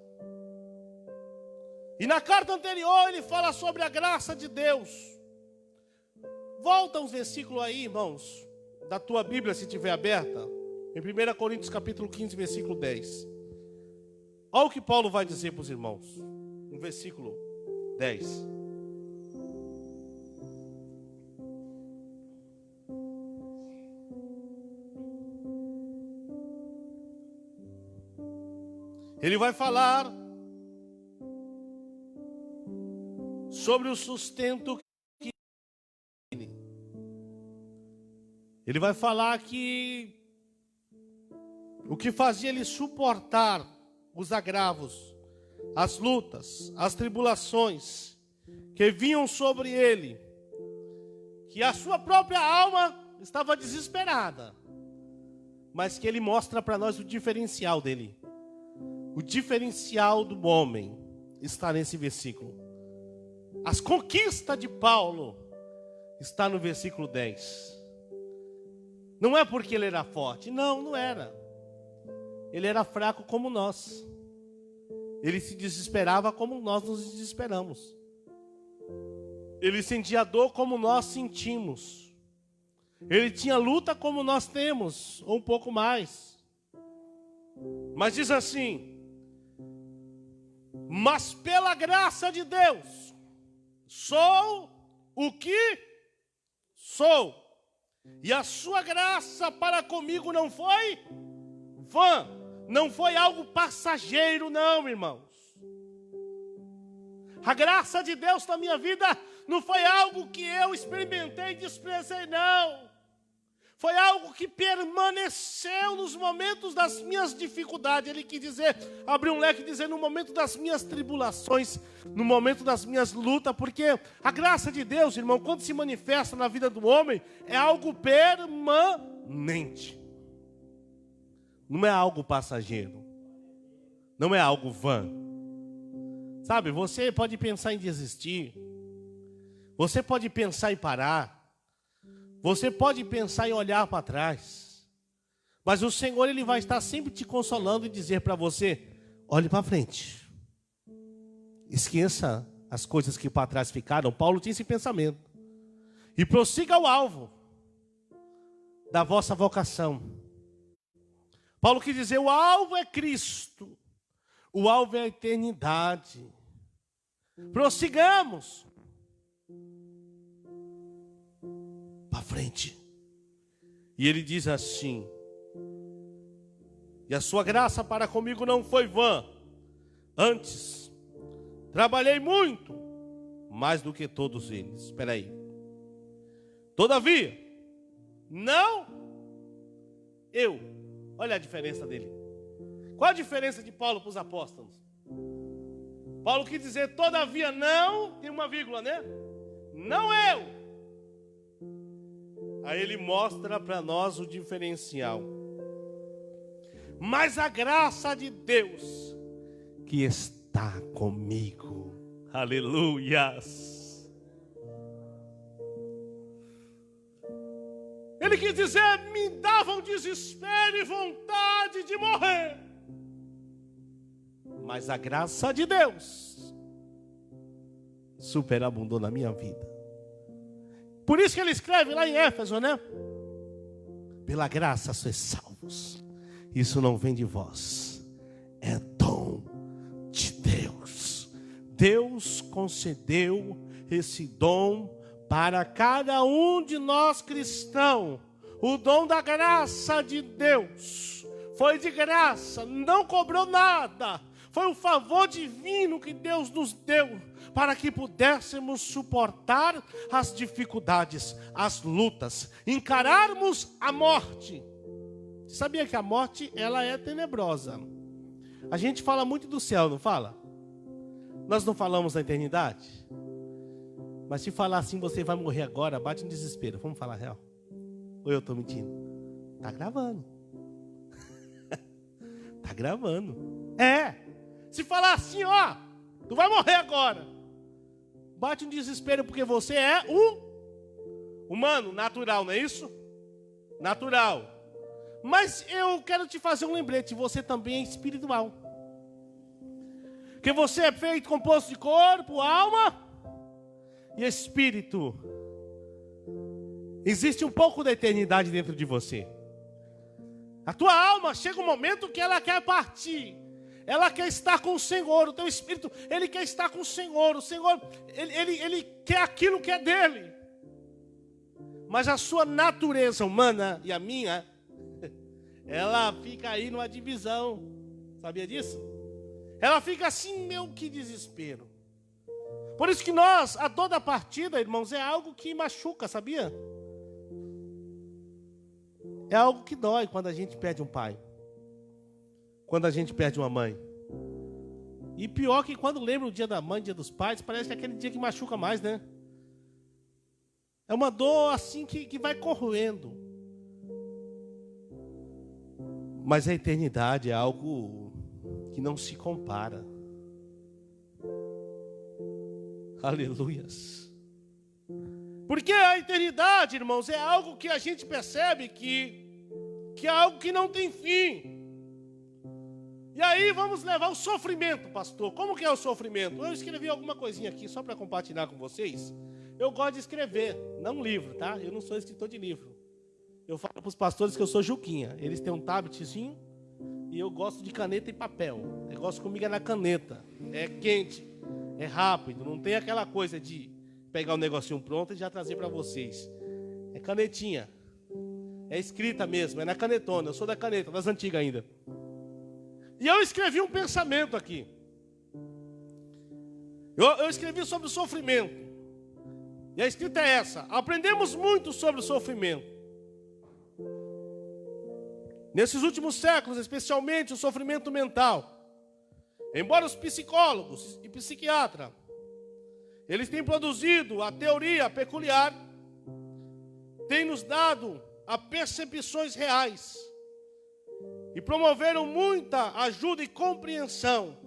E na carta anterior ele fala sobre a graça de Deus. Volta uns versículos aí, irmãos, da tua Bíblia, se estiver aberta, em 1 Coríntios capítulo 15, versículo 10. Olha o que Paulo vai dizer para os irmãos, no versículo 10. Ele vai falar sobre o sustento que ele vai falar que o que fazia ele suportar os agravos, as lutas, as tribulações que vinham sobre ele, que a sua própria alma estava desesperada, mas que ele mostra para nós o diferencial dele. O diferencial do homem está nesse versículo. As conquistas de Paulo está no versículo 10. Não é porque ele era forte, não era. Ele era fraco como nós. Ele se desesperava como nós nos desesperamos. Ele sentia dor como nós sentimos. Ele tinha luta como nós temos, ou um pouco mais. Mas diz assim: mas pela graça de Deus, sou o que sou. E a sua graça para comigo não foi vã, não foi algo passageiro, não, irmãos. A graça de Deus na minha vida não foi algo que eu experimentei e desprezei, não. Foi algo que permaneceu nos momentos das minhas dificuldades. Ele quis dizer, abriu um leque e dizer, no momento das minhas tribulações, no momento das minhas lutas, porque a graça de Deus, irmão, quando se manifesta na vida do homem, é algo permanente. Não é algo passageiro. Não é algo vã. Sabe, você pode pensar em desistir. Você pode pensar em parar. Você pode pensar em olhar para trás. Mas o Senhor, Ele vai estar sempre te consolando e dizer para você: olhe para frente. Esqueça as coisas que para trás ficaram. Paulo tinha esse pensamento. E prossiga ao alvo da vossa vocação. Paulo quis dizer, o alvo é Cristo. O alvo é a eternidade. Prossigamos. Para frente. E ele diz assim: e a sua graça para comigo não foi vã. Antes, trabalhei muito, mais do que todos eles. Espera aí. Todavia, não eu. Olha a diferença dele. Qual a diferença de Paulo para os apóstolos? Paulo quis dizer, todavia não, tem uma vírgula, né? Não eu. Aí ele mostra para nós o diferencial. Mas a graça de Deus que está comigo. Aleluias. Ele quis dizer, me dava um desespero e vontade de morrer. Mas a graça de Deus superabundou na minha vida. Por isso que ele escreve lá em Éfeso, né? Pela graça sois salvos. Isso não vem de vós, é dom de Deus. Deus concedeu esse dom para cada um de nós cristãos. O dom da graça de Deus foi de graça, não cobrou nada. Foi um favor divino que Deus nos deu para que pudéssemos suportar as dificuldades, as lutas, encararmos a morte. Você sabia que a morte, ela é tenebrosa? A gente fala muito do céu, não fala? Nós não falamos da eternidade? Mas se falar assim, você vai morrer agora, bate um desespero. Vamos falar a real? Ou eu estou mentindo? Está gravando. Está gravando. É. Se falar assim, ó, tu vai morrer agora. Bate um desespero porque você é um humano, natural, não é isso? Natural. Mas eu quero te fazer um lembrete, você também é espiritual. Que você é feito, composto de corpo, alma e espírito. Existe um pouco da eternidade dentro de você. A tua alma chega um momento que ela quer partir. Ela quer estar com o Senhor. O teu espírito, ele quer estar com o Senhor. O Senhor, ele quer aquilo que é dele. Mas a sua natureza humana e a minha, ela fica aí numa divisão. Sabia disso? Ela fica assim, meu, que desespero. Por isso que nós, a dor da partida, irmãos, é algo que machuca, sabia? É algo que dói quando a gente perde um pai. Quando a gente perde uma mãe. E pior que quando lembra o dia da mãe, dia dos pais, parece que é aquele dia que machuca mais, né? É uma dor assim que vai corroendo. Mas a eternidade é algo que não se compara. Aleluias. Porque a eternidade, irmãos, é algo que a gente percebe que é algo que não tem fim. E aí vamos levar o sofrimento, pastor. Como que é o sofrimento? Eu escrevi alguma coisinha aqui só para compartilhar com vocês. Eu gosto de escrever, não livro, tá? Eu não sou escritor de livro. Eu falo para os pastores que eu sou Juquinha. Eles têm um tabletzinho e eu gosto de caneta e papel. O negócio comigo é na caneta. É quente, é rápido. Não tem aquela coisa de pegar um negocinho pronto e já trazer para vocês. É canetinha. É escrita mesmo, é na canetona. Eu sou da caneta, das antigas ainda. E eu escrevi um pensamento aqui. Eu escrevi sobre o sofrimento. E a escrita é essa: aprendemos muito sobre o sofrimento. Nesses últimos séculos, especialmente o sofrimento mental. Embora os psicólogos e psiquiatras, eles têm produzido a teoria peculiar, têm nos dado a percepções reais e promoveram muita ajuda e compreensão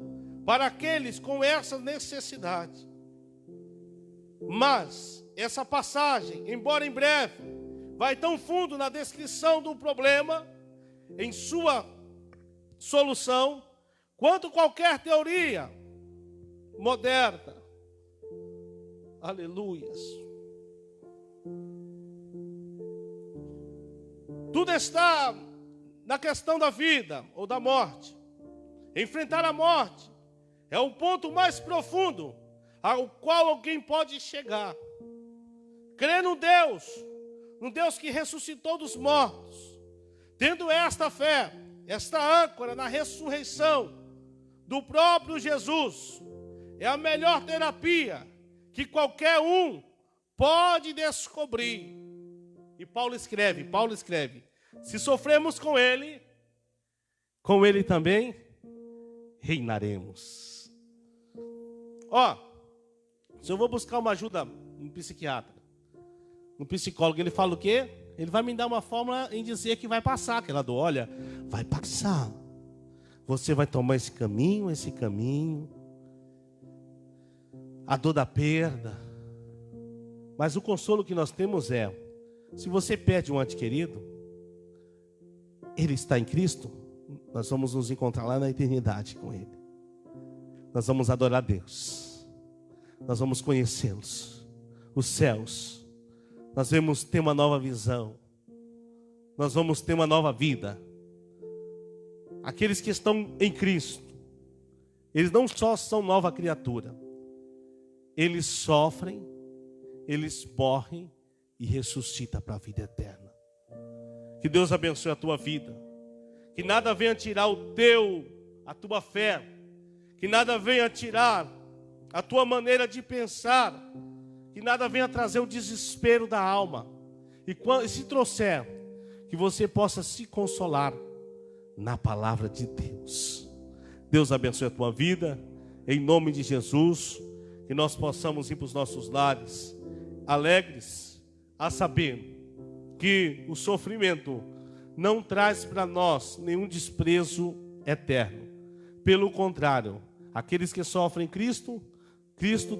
para aqueles com essa necessidade. Mas essa passagem, embora em breve, vai tão fundo na descrição do problema, em sua solução, quanto qualquer teoria moderna. Aleluias. Tudo está na questão da vida ou da morte. Enfrentar a morte é o ponto mais profundo ao qual alguém pode chegar. Crer no Deus que ressuscitou dos mortos, tendo esta fé, esta âncora na ressurreição do próprio Jesus, é a melhor terapia que qualquer um pode descobrir. E Paulo escreve, se sofremos com ele também reinaremos. Se eu vou buscar uma ajuda no psiquiatra, no psicólogo, ele fala o quê? Ele vai me dar uma fórmula em dizer que vai passar aquela dor. Olha, vai passar. Você vai tomar esse caminho. A dor da perda. Mas o consolo que nós temos é, se você perde um ente querido, ele está em Cristo, nós vamos nos encontrar lá na eternidade com ele. Nós vamos adorar a Deus. Nós vamos conhecê-los. Os céus. Nós vamos ter uma nova visão. Nós vamos ter uma nova vida. Aqueles que estão em Cristo, eles não só são nova criatura, eles sofrem, eles morrem e ressuscitam para a vida eterna. Que Deus abençoe a tua vida. Que nada venha tirar a tua fé. Que nada venha tirar a tua maneira de pensar. Que nada venha trazer o desespero da alma. E se trouxer, que você possa se consolar na palavra de Deus. Deus abençoe a tua vida, em nome de Jesus. Que nós possamos ir para os nossos lares alegres, a saber que o sofrimento não traz para nós nenhum desprezo eterno. Pelo contrário, aqueles que sofrem Cristo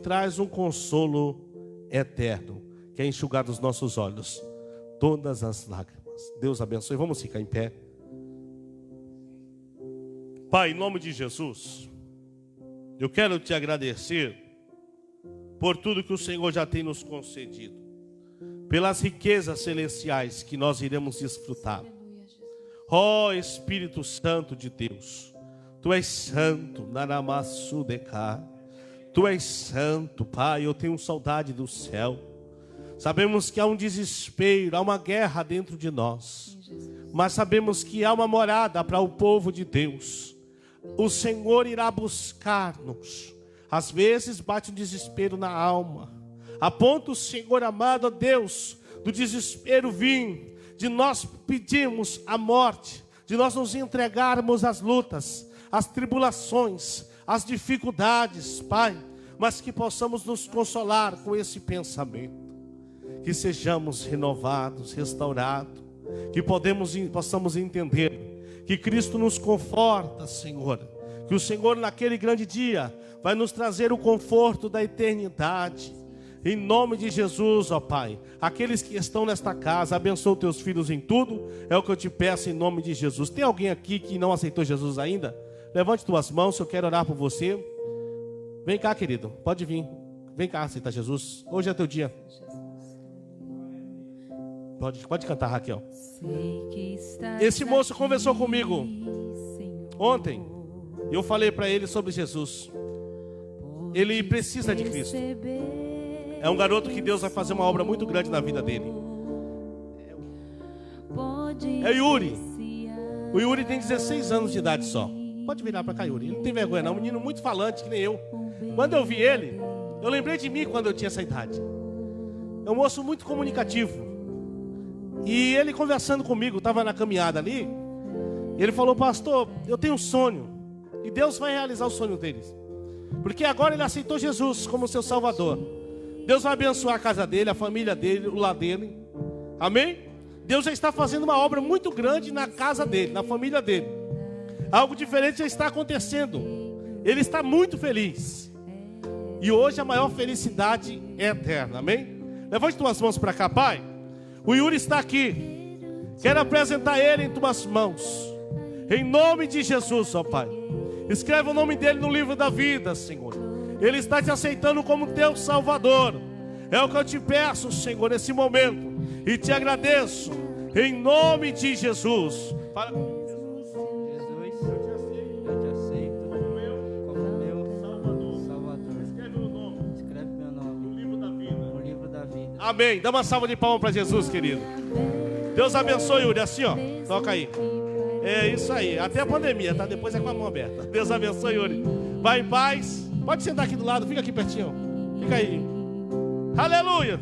traz um consolo eterno, que é enxugar dos nossos olhos todas as lágrimas. Deus abençoe. Vamos ficar em pé. Pai, em nome de Jesus, eu quero te agradecer por tudo que o Senhor já tem nos concedido, pelas riquezas celestiais que nós iremos desfrutar. Ó Espírito Santo de Deus, Tu és santo, Naramassudecá. Tu és santo, Pai. Eu tenho saudade do céu. Sabemos que há um desespero, há uma guerra dentro de nós, mas sabemos que há uma morada para o povo de Deus. O Senhor irá buscar-nos. Às vezes bate um desespero na alma, a ponto, Senhor amado, Deus, do desespero vir, de nós pedirmos a morte, de nós nos entregarmos às lutas, às tribulações, às dificuldades, Pai, mas que possamos nos consolar com esse pensamento, que sejamos renovados, restaurados, que possamos entender que Cristo nos conforta, Senhor, que o Senhor naquele grande dia vai nos trazer o conforto da eternidade. Em nome de Jesus, ó Pai, aqueles que estão nesta casa, abençoa teus filhos em tudo, é o que eu te peço em nome de Jesus. Tem alguém aqui que não aceitou Jesus ainda? Levante tuas mãos, eu quero orar por você. Vem cá, querido, pode vir. Vem cá, aceitar Jesus. Hoje é teu dia. Pode cantar, Raquel. Esse moço conversou comigo ontem. E eu falei para ele sobre Jesus. Ele precisa de Cristo. É um garoto que Deus vai fazer uma obra muito grande na vida dele. É o Yuri. O Yuri tem 16 anos de idade só. Pode virar para cá, Yuri. Ele não tem vergonha não, um menino muito falante, que nem eu. Quando eu vi ele, eu lembrei de mim quando eu tinha essa idade. É um moço muito comunicativo. E ele conversando comigo, estava na caminhada ali. E ele falou: pastor, eu tenho um sonho. E Deus vai realizar o sonho deles. Porque agora ele aceitou Jesus como seu Salvador. Deus vai abençoar a casa dele, a família dele, o lar dele. Amém? Deus já está fazendo uma obra muito grande na casa dele, na família dele. Algo diferente já está acontecendo. Ele está muito feliz. E hoje a maior felicidade é eterna. Amém? Levante tuas mãos para cá, Pai. O Yuri está aqui. Quero apresentar ele em tuas mãos. Em nome de Jesus, ó Pai. Escreve o nome dele no livro da vida, Senhor. Ele está te aceitando como teu Salvador. É o que eu te peço, Senhor, nesse momento. E te agradeço. Em nome de Jesus. Fala comigo, Jesus. Eu te aceito como meu Salvador. Escreve o nome. Escreve meu nome No livro da vida. no livro da vida. Amém. Dá uma salva de palmas para Jesus, querido. Deus abençoe, Yuri. Assim, ó. Toca aí. É isso aí. Até a pandemia, tá? Depois é com a mão aberta. Deus abençoe, Yuri. Vai em paz. Pode sentar aqui do lado. Fica aqui pertinho. Fica aí. Aleluia.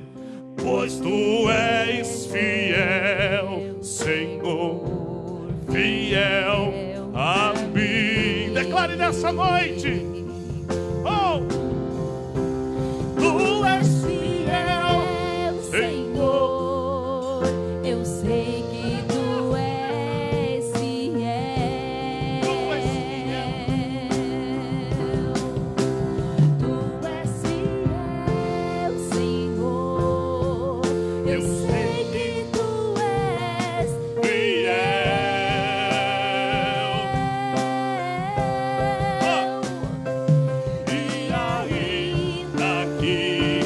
Pois tu és fiel, Senhor, fiel a mim. Declare nessa noite. Oh! Tu és fiel, Senhor. Eu sei que tu és fiel. Tu és fiel. Tu és fiel, Senhor. Eu sei que tu és Fiel. E ainda que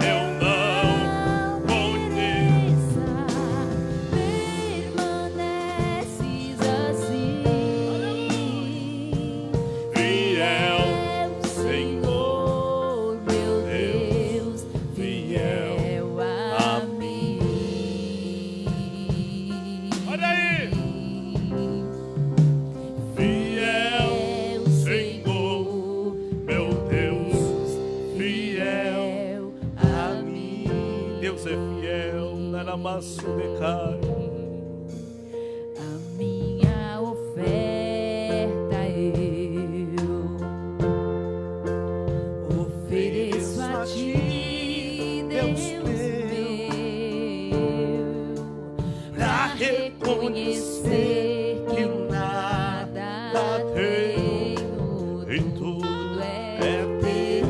eu não conheça, permaneces assim. fiel, Senhor, Meu Deus, fiel fiel a mim. olha aí, fiel, Senhor, meu Deus, fiel a mim. Deus é fiel, naramaço decai. A minha oferta eu ofereço a ti, Deus meu, pra reconhecer que nada tenho, E tudo é teu.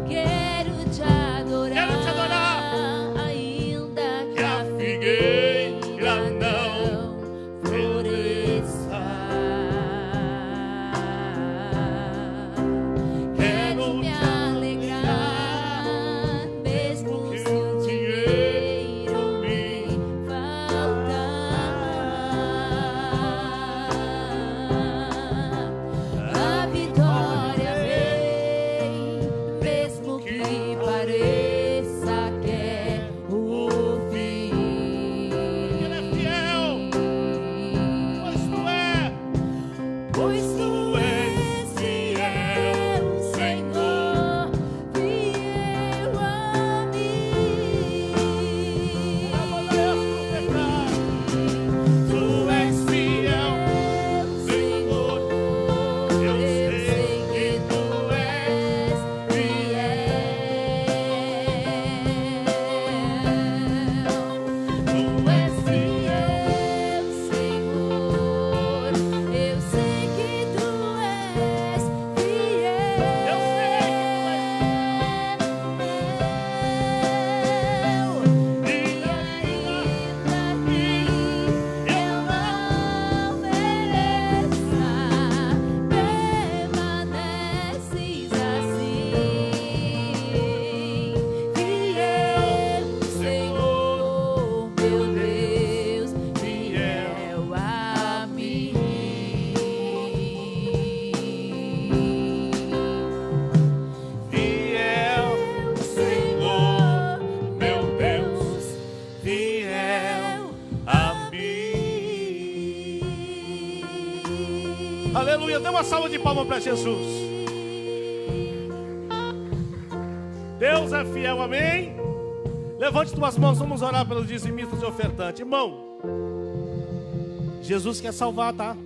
Quero te adorar, ainda que a figueira não floresça. Quero me alegrar, mesmo se o dinheiro me faltar. Aleluia. Dê uma salva de palmas para Jesus. Deus é fiel, amém? Levante tuas mãos, vamos orar pelos dizimistas e ofertantes. Irmão, Jesus quer salvar, tá?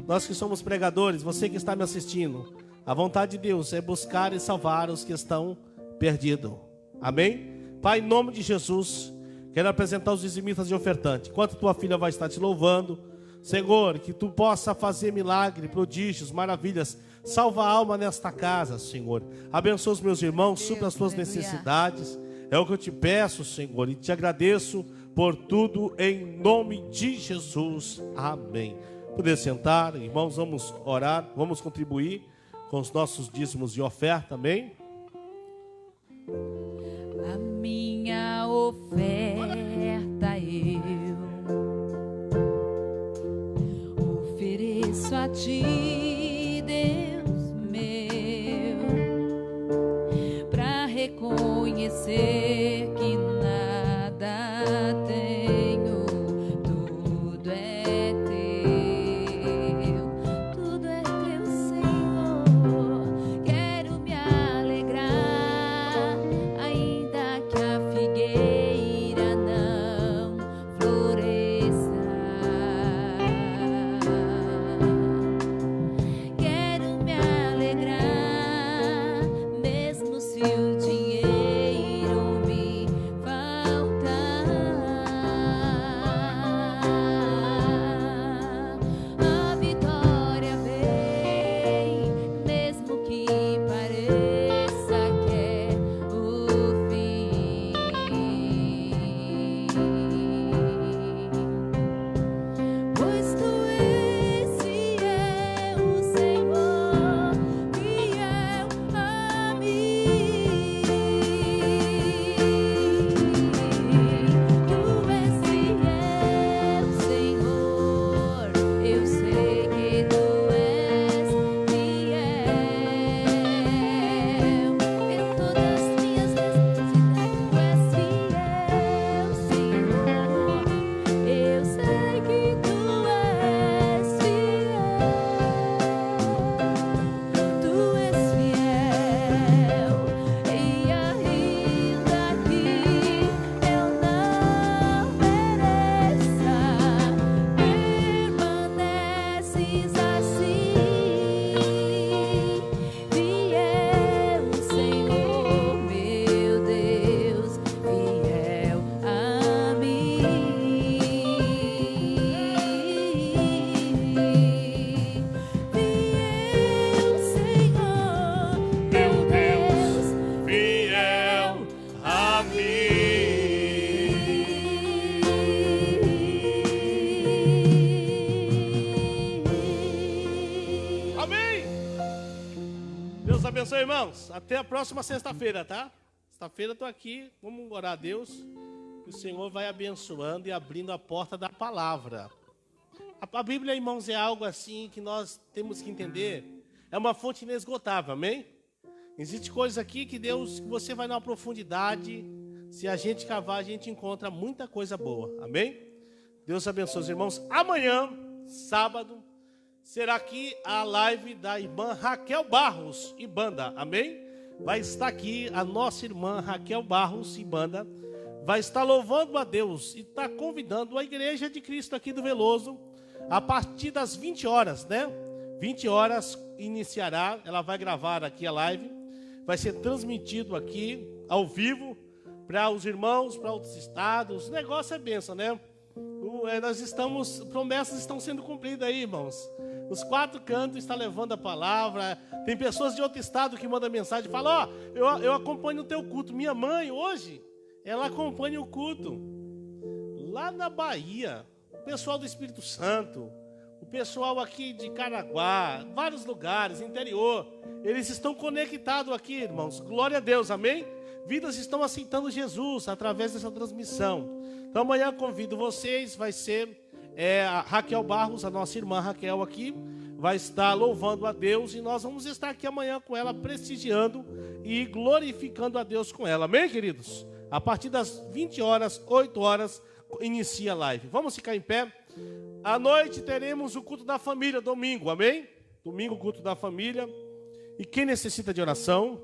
Nós que somos pregadores, você que está me assistindo, a vontade de Deus é buscar e salvar os que estão perdidos. Amém? Pai, em nome de Jesus, quero apresentar os dizimistas e ofertantes. Enquanto tua filha vai estar te louvando, Senhor, que tu possa fazer milagre, prodígios, maravilhas. Salva a alma nesta casa, Senhor. Abençoa os meus irmãos, supra as tuas necessidades. É o que eu te peço, Senhor, e te agradeço por tudo em nome de Jesus. Amém. Poder sentar, irmãos, vamos orar, vamos contribuir com os nossos dízimos e oferta, amém? A minha oferta eu ofereço a ti, Deus meu, para reconhecer que nada tenho, tudo é teu, Senhor. Quero me alegrar, ainda que a figueira não floresça. Quero me alegrar, mesmo se o dinheiro me faltar. A vitória vem, mesmo que pareça que é o fim. Pois tu és fiel, Senhor, fiel a mim. Tu és fiel, Senhor, eu sei que tu és fiel. Em todas as minhas necessidades tu és fiel, Senhor. Eu sei que tu és fiel. Tu és fiel. E ainda que eu não mereça, permaneces assim. Fiel, Senhor, meu Deus, fiel a mim. Fiel, Senhor, meu Deus, fiel a mim. Amém. Deus abençoe, irmãos. Até a próxima sexta-feira, tá? Sexta-feira eu estou aqui. Vamos orar a Deus. Que o Senhor vai abençoando e abrindo a porta da palavra. A Bíblia, irmãos, é algo assim que nós temos que entender. É uma fonte inesgotável, amém? Existe coisa aqui que Deus, que você vai numa profundidade. Se a gente cavar, a gente encontra muita coisa boa, amém? Deus abençoe os irmãos. Amanhã, sábado, será aqui a live da irmã Raquel Barros e banda, amém? Vai estar aqui a nossa irmã Raquel Barros e banda. Vai estar louvando a Deus e está convidando a Igreja de Cristo aqui do Veloso a partir das 20 horas, né? 20 horas iniciará, ela vai gravar aqui a live, vai ser transmitido aqui ao vivo para os irmãos, para outros estados. O negócio é bênção, né? Promessas estão sendo cumpridas aí, irmãos. Os 4 cantos estão levando a palavra. Tem pessoas de outro estado que mandam mensagem e falam: eu acompanho o teu culto. Minha mãe, hoje, ela acompanha o culto. Lá na Bahia, o pessoal do Espírito Santo, o pessoal aqui de Caraguá, vários lugares, interior, eles estão conectados aqui, irmãos. Glória a Deus, amém? Vidas estão aceitando Jesus através dessa transmissão. Então amanhã convido vocês, vai ser a Raquel Barros, a nossa irmã Raquel aqui, vai estar louvando a Deus e nós vamos estar aqui amanhã com ela, prestigiando e glorificando a Deus com ela. Amém, queridos? A partir das 20 horas, 8 horas, inicia a live. Vamos ficar em pé. À noite teremos o culto da família, domingo, amém? Domingo, culto da família. E quem necessita de oração,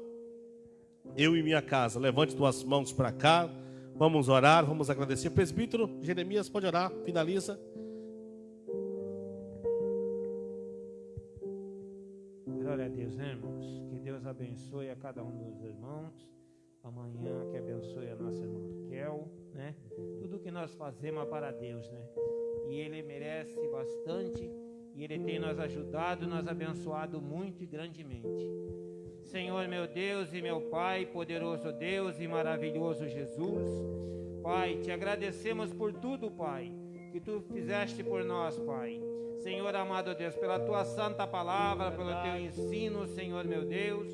eu e minha casa, levante tuas mãos para cá. Vamos orar, vamos agradecer. Presbítero Jeremias, pode orar, finaliza. Glória a Deus, né, irmãos? Que Deus abençoe a cada um dos irmãos. Amanhã que abençoe a nossa irmã Raquel, né? Tudo que nós fazemos é para Deus, né? E Ele merece bastante. E Ele tem nos ajudado, nos abençoado muito e grandemente. Senhor, meu Deus e meu Pai, poderoso Deus e maravilhoso Jesus. Pai, te agradecemos por tudo, Pai, que Tu fizeste por nós, Pai. Senhor amado Deus, pela Tua santa palavra, pelo Teu ensino, Senhor meu Deus,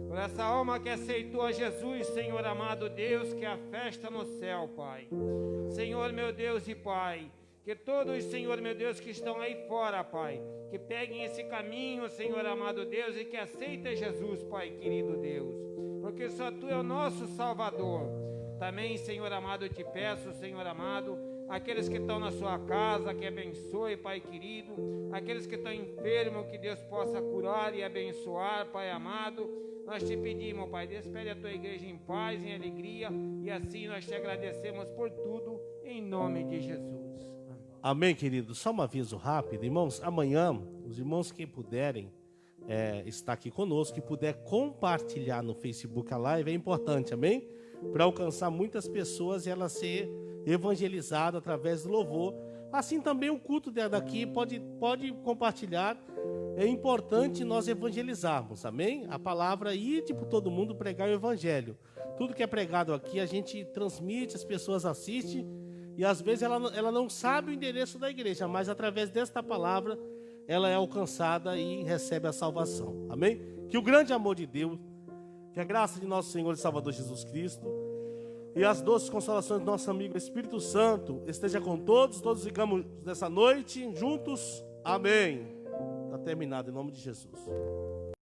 por essa alma que aceitou a Jesus, Senhor amado Deus, que é a festa no céu, Pai. Senhor meu Deus e Pai, que todos, Senhor meu Deus, que estão aí fora, Pai, que peguem esse caminho, Senhor amado Deus, e que aceitem Jesus, Pai querido Deus, porque só Tu é o nosso Salvador. Também, Senhor amado, eu te peço, Senhor amado, aqueles que estão na sua casa, que abençoe, Pai querido, aqueles que estão enfermos, que Deus possa curar e abençoar, Pai amado. Nós te pedimos, Pai, despede a Tua igreja em paz, em alegria, e assim nós te agradecemos por tudo, em nome de Jesus. Amém, querido. Só um aviso rápido, irmãos. Amanhã, os irmãos que puderem estar aqui conosco, que puder compartilhar no Facebook a live, é importante, amém? Para alcançar muitas pessoas e ela ser evangelizada através do louvor. Assim também o culto daqui pode compartilhar. É importante nós evangelizarmos, amém? A palavra ir por todo mundo pregar o evangelho. Tudo que é pregado aqui a gente transmite, as pessoas assistem. E às vezes ela não sabe o endereço da igreja, mas através desta palavra ela é alcançada e recebe a salvação. Amém? Que o grande amor de Deus, que a graça de nosso Senhor e Salvador Jesus Cristo e as doces consolações do nosso amigo Espírito Santo esteja com todos. Todos ficamos nessa noite juntos. Amém. Está terminado em nome de Jesus.